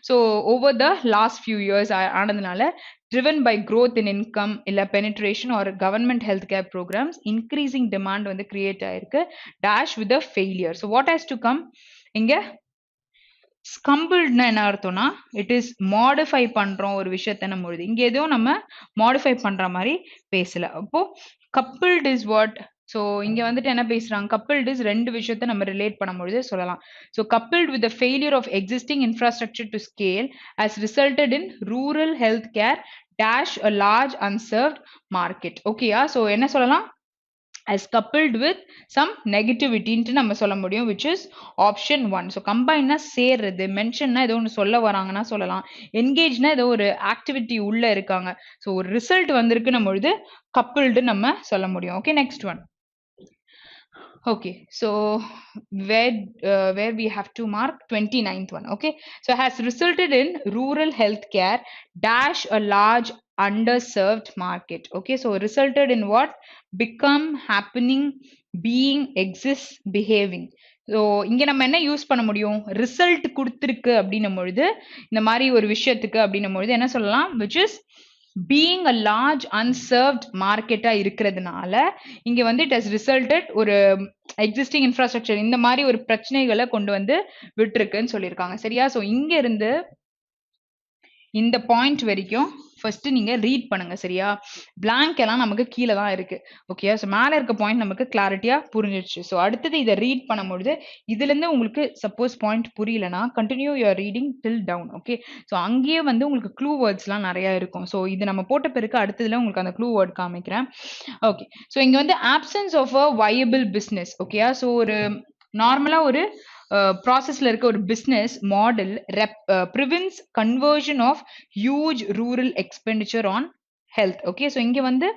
So over the last few years ஆனதுனால driven by growth in income இல்ல penetration or government healthcare programs, increasing demand வந்து கிரியேட் ஆயிருக்கு dash with a failure. So what has to come? இங்க ஸ்கம்பிள்ட்னா என்ன அர்த்தம்னா it is modify பண்றோம் ஒரு விஷயத்த நம்ம எழுதி. இங்க எதுவும் நம்ம மாடிஃபை பண்ற மாதிரி பேசல. அப்போ கப்பிள்ட் இஸ் வாட்? ஸோ இங்க வந்துட்டு என்ன பேசுறாங்க, கப்பிள்ட் இஸ் ரெண்டு விஷயத்த நம்ம ரிலேட் பண்ணும்பொழுது சொல்லலாம். So coupled with the failure of existing infrastructure to scale has resulted in rural health care dash a large unserved market. ஓகேயா? ஸோ என்ன சொல்லலாம், as coupled with some negativity ன்ட்டு நம்ம சொல்ல முடியும், which is option 1. so combine னா சேர்றது, mention னா ஏதோ ஒன்று சொல்ல வராங்கன்னா சொல்லலாம், engage னா ஏதோ ஒரு ஆக்டிவிட்டி உள்ள இருக்காங்க. ஸோ ஒரு ரிசல்ட் வந்திருக்கு நம்ம பொழுது coupled நம்ம சொல்ல முடியும். Okay, next one. Okay, so where we have to mark 29th one. Okay, so has resulted in rural healthcare dash a large underserved market. Okay, so resulted in what? Become, happening, being, exist, behaving. So இங்க நம்ம என்ன use பண்ண முடியும், result கொடுத்துருக்கு அப்படின்னும் பொழுது இந்த மாதிரி ஒரு விஷயத்துக்கு அப்படின்னும் பொழுது என்ன சொல்லலாம், which is being a large unserved market-ஆ இருக்கிறதுனால இங்க வந்து it has resulted ஒரு எக்ஸிஸ்டிங் இன்ஃப்ராஸ்ட்ரக்சர் இந்த மாதிரி ஒரு பிரச்சனைகளை கொண்டு வந்து விட்டுருக்குன்னு சொல்லியிருக்காங்க. சரியா? ஸோ இங்க இருந்து இந்த பாயிண்ட் வரைக்கும் ஃபர்ஸ்ட் நீங்க ரீட் பண்ணுங்க. சரியா? பிளாங்க் எல்லாம் நமக்கு கீழே தான் இருக்கு. ஓகே, ஸோ மேலே இருக்க பாயிண்ட் நமக்கு கிளாரிட்டியா புரிஞ்சிருச்சு. ஸோ அடுத்தது இதை ரீட் பண்ணும்பொழுது இதுல இருந்து உங்களுக்கு சப்போஸ் பாயிண்ட் புரியலனா continue your reading till down. Okay, so அங்கேயே வந்து உங்களுக்கு க்ளூ வேர்ட்ஸ்லாம் நிறைய இருக்கும். ஸோ இது நம்ம போட்ட பிறகு அடுத்ததுல உங்களுக்கு அந்த க்ளூ வேர்ட் காமிக்கிறேன். ஓகே, ஸோ இங்க வந்து options of a viable business. ஓகேயா? ஸோ ஒரு நார்மலா ஒரு ப்ராசஸ்ல இருக்க ஒரு business model prevents conversion of huge rural expenditure on health. Okay, so இங்க வந்து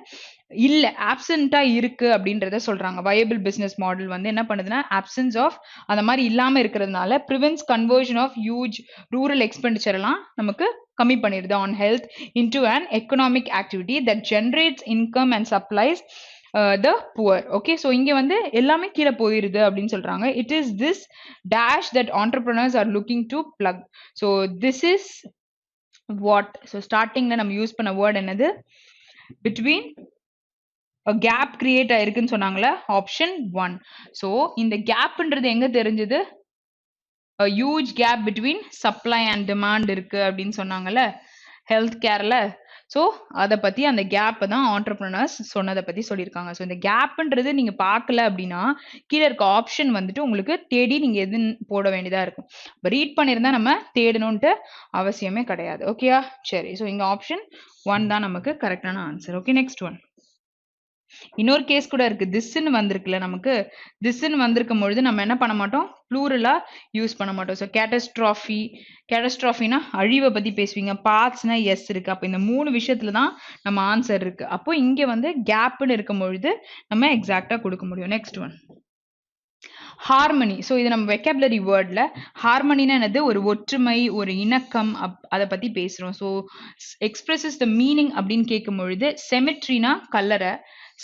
இல்ல ஆப்சென்ட்டா இருக்கு அப்படின்றத சொல்றாங்க. வயபிள் பிசினஸ் மாடல் வந்து என்ன பண்ணுதுன்னா ஆப்சன்ஸ் ஆஃப் அந்த மாதிரி இல்லாம இருக்கிறதுனால prevents conversion of huge rural expenditure எல்லாம் நமக்கு கம்மி பண்ணிடுது on health into an economic activity that generates income and supplies the poor. Okay, so இங்க வந்து எல்லாமே கீழே போயிருது அப்படின்னு சொல்றாங்க. It is this dash that entrepreneurs are looking to plug. So this is what? So startingல நம்ம யூஸ் பண்ண word என்னது, between a gap create ஆயிருக்குன்னு சொன்னாங்களே, ஆப்ஷன் 1. so இந்த கேப்ன்றது எங்க தெரிஞ்சது, a huge gap between supply and demand இருக்கு அப்படின்னு சொன்னாங்கல்ல ஹெல்த் கேர்ல. ஸோ அதை பத்தி அந்த கேப் தான் ஆண்டர்பிரினர்ஸ் சொன்னதை பத்தி சொல்லியிருக்காங்க. ஸோ இந்த கேப்ன்றது நீங்க பார்க்கல அப்படின்னா கீழே இருக்க ஆப்ஷன் வந்துட்டு உங்களுக்கு தேடி நீங்க எதுன்னு போட வேண்டியதா இருக்கும். இப்போ ரீட் பண்ணியிருந்தா நம்ம தேடணும்ட்டு அவசியமே கிடையாது. ஓகேயா? சரி, ஸோ இங்க ஆப்ஷன் 1 தான் நமக்கு கரெக்டான ஆன்சர். Okay, next one. இன்னொரு கேஸ் கூட இருக்கு, திஸ்ன்னு வந்திருக்குல்ல நமக்கு, திஸ்ன்னு வந்திருக்கும் பொழுது நம்ம என்ன பண்ண மாட்டோம், ப்ளூரலா யூஸ் பண்ண மாட்டோம். ஸோ கேட்டஸ்ட்ராஃபி, கேட்டஸ்ட்ராஃபினா அழிவை பத்தி பேசுவீங்க, பாத்ஸ்னா எஸ் இருக்கு. அப்போ இந்த 3 விஷயத்துல தான் நம்ம ஆன்சர் இருக்கு. அப்போ இங்க வந்து கேப்னு இருக்கும் பொழுது நம்ம எக்ஸாக்டா கொடுக்க முடியும். Next one, harmony. ஸோ இது நம்ம வெக்காபுலரி வேர்ட்ல ஹார்மனினா என்னது, ஒரு ஒற்றுமை, ஒரு இணக்கம், அதை பத்தி பேசுறோம். ஸோ எக்ஸ்பிரஸஸ் த மீனிங் அப்படின்னு கேட்கும் பொழுது செமெட்ரினா கல்லறை,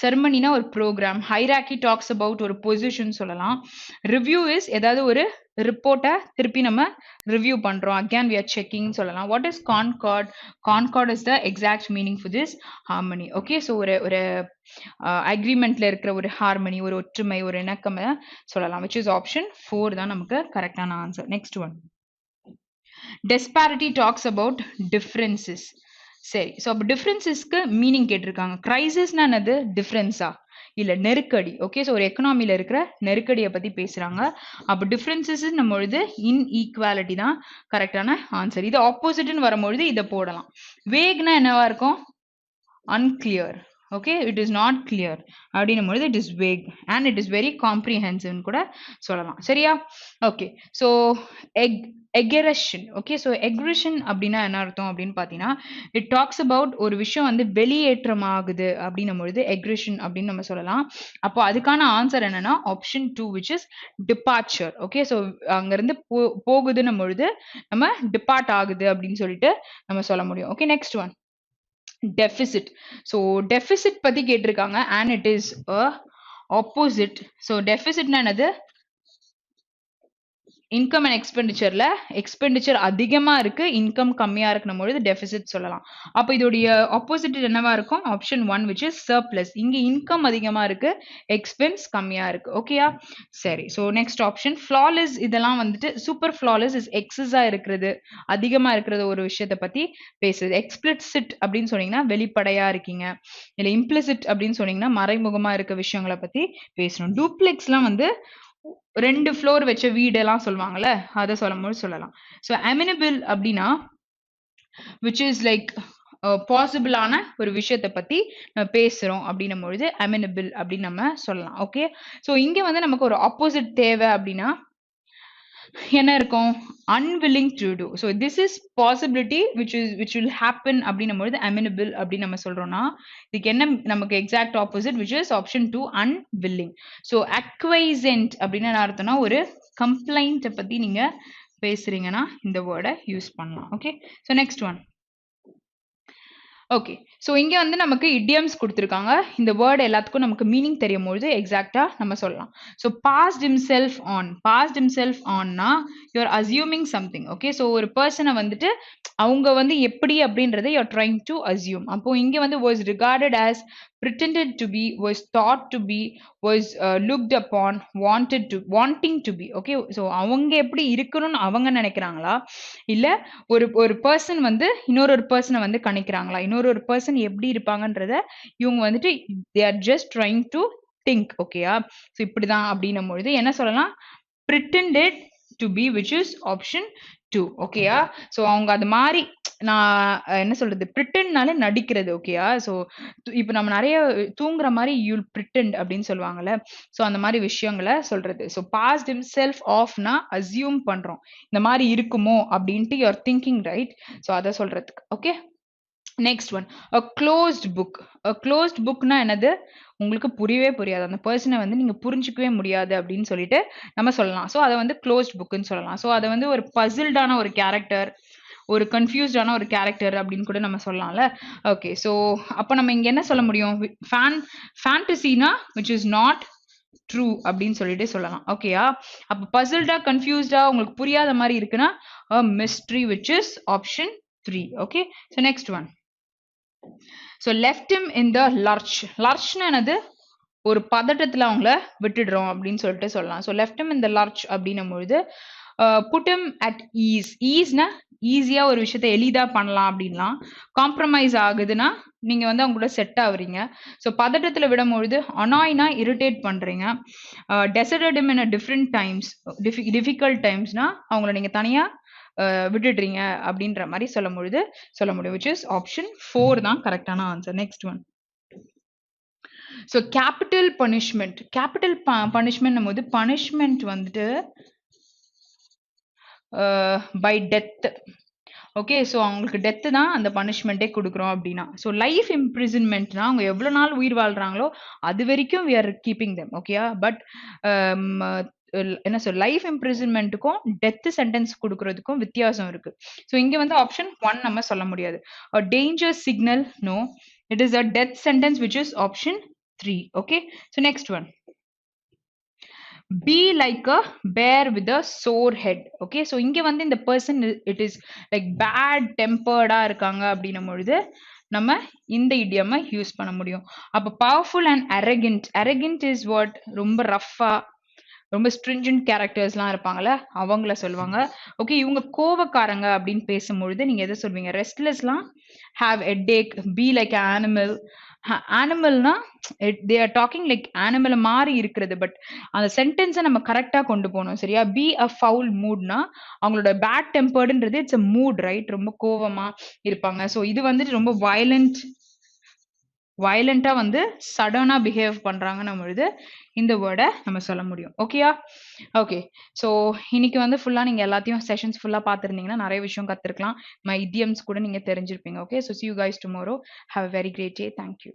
செரமனினா ஒரு ப்ரோக்ராம். ஹைராக்கி டாக்ஸ் அபவுட் ஒரு பொசிஷன் சொல்லலாம். ரிவ்யூ இஸ் ஏதாவது ஒரு ரிப்போர்ட்டை திருப்பி நம்ம ரிவ்யூ பண்றோம். அகேன் we are checking சொல்லலாம். What is concord? Concord is the exact meaning for this harmony. Okay, so ஒரு ஒரு அக்ரிமெண்ட்ல இருக்கிற ஒரு ஹார்மனி, ஒரு ஒற்றுமை, ஒரு இணக்கம் சொல்லலாம். which is option 4 தான் நமக்கு கரெக்டான answer. Next one. Disparity talks about differences. சரி, ஸோ அப்போ டிஃப்ரென்சஸ்க்கு மீனிங் கேட்டிருக்காங்க. கிரைசிஸ்னா என்னது? டிஃப்ரென்ஸா? இல்ல நெருக்கடி. ஓகே, ஸோ ஒரு எக்கனாமில இருக்கிற நெருக்கடியை பத்தி பேசுறாங்க. அப்போ டிஃப்ரென்சஸ் பொழுது இன்ஈக்வாலிட்டி தான் கரெக்டான ஆன்சர். இது ஆப்போசிட்னு வரும்பொழுது இதை போடலாம். வேக்னா என்னவா இருக்கும்? unclear. Okay, it is not clear அப்படின்னும் பொழுது it is vague and it is very comprehensive கூட சொல்லலாம். சரியா? Okay, so egression. Okay, so egression அப்படின்னா என்ன அர்த்தம் அப்படின்னு பார்த்தீங்கன்னா, இட் டாக்ஸ் அபவுட் ஒரு விஷயம் வந்து வெளியேற்றம் ஆகுது அப்படின்னும் பொழுது எக்ரெஷன் அப்படின்னு நம்ம சொல்லலாம். அப்போ அதுக்கான ஆன்சர் என்னன்னா option 2 which is departure. Okay, so அங்கிருந்து போகுதுன்னும் பொழுது நம்ம டிபார்ட் ஆகுது அப்படின்னு சொல்லிட்டு நம்ம சொல்ல முடியும். Okay, next one. deficit. So deficit பத்தி கேட்டிருக்காங்க and it is a opposite. So deficit னா என்னது? இன்கம் அண்ட் எக்ஸ்பெண்டிச்சர்ல எக்ஸ்பெண்டிச்சர் அதிகமா இருக்கு, இன்கம் கம்மியா இருக்கணும் பொழுது டெபிசிட் சொல்லலாம். அப்போ இதோடைய ஆப்போசிட் என்னவா இருக்கும்? Option 1 which is surplus. இங்க இன்கம் அதிகமா இருக்கு, எக்ஸ்பென்ஸ் கம்மியா இருக்கு. ஓகேயா? சரி, ஸோ நெக்ஸ்ட் ஆப்ஷன் ஃப்ளாலெஸ். இதெல்லாம் வந்துட்டு சூப்பர் ஃப்ளாலெஸ் இஸ் எக்ஸஸா இருக்கிறது, அதிகமா இருக்கிறது ஒரு விஷயத்தை பத்தி பேசுது. எக்ஸ்பிளிசிட் அப்படின்னு சொன்னீங்கன்னா வெளிப்படையா இருக்கீங்க, இல்ல இம்ப்ளிசிட் அப்படின்னு சொன்னீங்கன்னா மறைமுகமா இருக்க விஷயங்களை பத்தி பேசணும். டூப்ளெக்ஸ்லாம் வந்து 2 ஃப்ளோர் வச்ச வீடெல்லாம் சொல்லுவாங்கல்ல, அதை சொல்லும்போது சொல்லலாம். ஸோ அமினபிள் அப்படின்னா விச் இஸ் லைக் பாசிபிளான ஒரு விஷயத்தை பத்தி நம்ம பேசுறோம் அப்படின்னும் பொழுது அமினபிள் அப்படின்னு நம்ம சொல்லலாம். ஓகே, ஸோ இங்க வந்து நமக்கு ஒரு ஆப்போசிட் தேவை அப்படின்னா என்ன இருக்கும்? unwilling to do. So this is possibility which will happen அப்படின்னும் பொழுது amenable அப்படின்னு நம்ம சொல்றோம்னா, இதுக்கு என்ன நமக்கு exact opposite which is option 2 unwilling. So acquiescent அப்படின்னு என்ன அர்த்தம்னா ஒரு complaint பத்தி நீங்க பேசுறீங்கன்னா இந்த வேர்டை யூஸ் பண்ணலாம். Okay, so next one. Okay, so இங்கே வந்து நமக்கு இடியம்ஸ் கொடுத்துருக்காங்க. இந்த வேர்டு எல்லாத்துக்கும் நமக்கு மீனிங் தெரியும் பொழுது எக்ஸாக்டா நம்ம சொல்லலாம். So passed himself on. Passed himself onனா you're assuming something. Okay, so ஒரு பர்சனை வந்துட்டு அவங்க வந்து எப்படி அப்படின்றத யூஆர் ட்ரைங் டு அசியூம். அப்போ இங்கே வந்து was rewarded as, pretended to be, was thought to be, was looked upon, wanting to be. Okay, so அவங்க எப்படி இருக்கணும்னு அவங்க நினைக்கிறாங்களா, இல்ல ஒரு பர்சன் வந்து இன்னொரு பர்சனை வந்து கணிக்கிறாங்களா, இன்னொரு பர்சன் எப்படி இருப்பாங்கன்றத இவங்க வந்துட்டு they are just trying to think. ஓகேயா? ஸோ இப்படிதான் அப்படின்னும் பொழுது என்ன சொல்லலாம்? pretended to be which is option 2. ஓகேயா? ஸோ அவங்க அது மாதிரி நான் என்ன சொல்றது, பிரிட்டன்ட்னாலே நடிக்கிறது. ஓகேயா? ஸோ இப்போ நம்ம நிறைய தூங்குற மாதிரி யூல் பிரிட்டன்ட் அப்படின்னு சொல்லுவாங்கல்ல, ஸோ அந்த மாதிரி விஷயங்களை சொல்றது. ஸோ பாஸ்ட் himself ஆஃப்னா அசியூம் பண்றோம், இந்த மாதிரி இருக்குமோ அப்படின்ட்டு யூஆர் திங்கிங், ரைட்? ஸோ அதை சொல்றதுக்கு. Okay, next one. A closed book. A closed புக்னா என்னது? உங்களுக்கு புரியவே புரியாது, அந்த பர்சனை வந்து நீங்க புரிஞ்சிக்கவே முடியாது அப்படின்னு சொல்லிட்டு நம்ம சொல்லலாம். ஸோ அதை வந்து க்ளோஸ்ட் புக்குன்னு சொல்லலாம். ஸோ அதை வந்து ஒரு பசில்டான ஒரு கேரக்டர், ஒரு கன்ஃபியூஸ்டான ஒரு கேரக்டர் அப்படின்னு கூட நம்ம சொல்லலாம்ல. ஓகே, ஸோ அப்போ நம்ம இங்க என்ன சொல்ல முடியும்? ஃபேண்டசினா விச் இஸ் நாட் ட்ரூ அப்படின்னு சொல்லிட்டு சொல்லலாம். ஓகேயா? அப்போ பசில்டா, கன்ஃபியூஸ்டா, உங்களுக்கு புரியாத மாதிரி இருக்குன்னா mystery which is option 3. Okay, so next one. So left him in the lurch. லர்ச்னா என்னது? ஒரு பதட்டத்தில் அவங்கள விட்டுடுறோம் அப்படின்னு சொல்லிட்டு சொல்லலாம். So left him in the lurch அப்படின்னும் பொழுது put him at ease. ஈஸ்னா ஈஸியா ஒரு விஷயத்த எளிதா பண்ணலாம் அப்படின்லாம். காம்ப்ரமைஸ் ஆகுதுன்னா நீங்க வந்து அவங்க கூட செட் ஆகுறீங்க. ஸோ பதட்டத்தில் விடும்பொழுது அனாய்னா இரிட்டேட் பண்றீங்க. deserted him in a different times, difficult timesனா அவங்கள நீங்க தனியா விட்டுடுறீங்க அப்படின்ற மாதிரி சொல்ல முடியும் which is option 4 தான் கரெக்டான answer. Next one. So capital punishment. Capital punishment போது பனிஷ்மெண்ட் வந்துட்டு பை டெத். ஓகே, ஸோ அவங்களுக்கு டெத்து தான் அந்த பனிஷ்மெண்ட்டே கொடுக்குறோம் அப்படின்னா. ஸோ லைஃப் இம்ப்ரிசன்மெண்ட்னா அவங்க எவ்வளோ நாள் உயிர் வாழ்றாங்களோ அது வரைக்கும் we are keeping them. ஓகேயா? பட் என்ன சொல், லைஃப் இம்ப்ரிசன்மெண்ட்டுக்கும் டெத் சென்டென்ஸ் கொடுக்கறதுக்கும் வித்தியாசம் இருக்கு. ஸோ இங்க வந்து ஆப்ஷன் 1 நம்ம சொல்ல முடியாது. Danger signal, no. It is a death sentence which is option 3. Okay, so next one. Be like a bear with a sore head. Okay, so இங்க வந்து இந்த person it is like bad tempered இருக்காங்க அப்படின்னும் பொழுது நம்ம இந்த idiom use பண்ண முடியும். அப்ப powerful and arrogant is what? ரொம்ப ரஃபா ரொம்ப ஸ்ட்ரிஞ்சன்ட் கேரக்டர்ஸ்லாம் இருப்பாங்கல்ல அவங்கள சொல்லுவாங்க. ஓகே, இவங்க கோவக்காரங்க அப்படின்னு பேசும்பொழுது நீங்க எதை சொல்வீங்க? ரெஸ்ட்லெஸ்லாம் have headache, be like animal. அனிமல்னா they are talking like animal மாறி இருக்கிறது, பட் அந்த சென்டென்ஸை நம்ம கரெக்டாக கொண்டு போகணும். சரியா? பி அ ஃபவுல் மூட்னா அவங்களோட பேட் டெம்பர்டுன்றது இட்ஸ் அ மூட், ரைட்? ரொம்ப கோவமா இருப்பாங்க. ஸோ இது வந்துட்டு ரொம்ப வயலண்டா வந்து சடனா பிஹேவ் பண்றாங்கன்னும் பொழுது இந்த வேர்டை நம்ம சொல்ல முடியும். ஓகேயா? ஓகே, ஸோ இன்னைக்கு வந்து ஃபுல்லா நீங்க எல்லாத்தையும் செஷன்ஸ் ஃபுல்லா பார்த்துருந்தீங்கன்னா நிறைய விஷயம் கத்துருக்கலாம். மை இடியம்ஸ் கூட நீங்க தெரிஞ்சிருப்பீங்க. Okay, so see you guys tomorrow. Have a very great day. Thank you.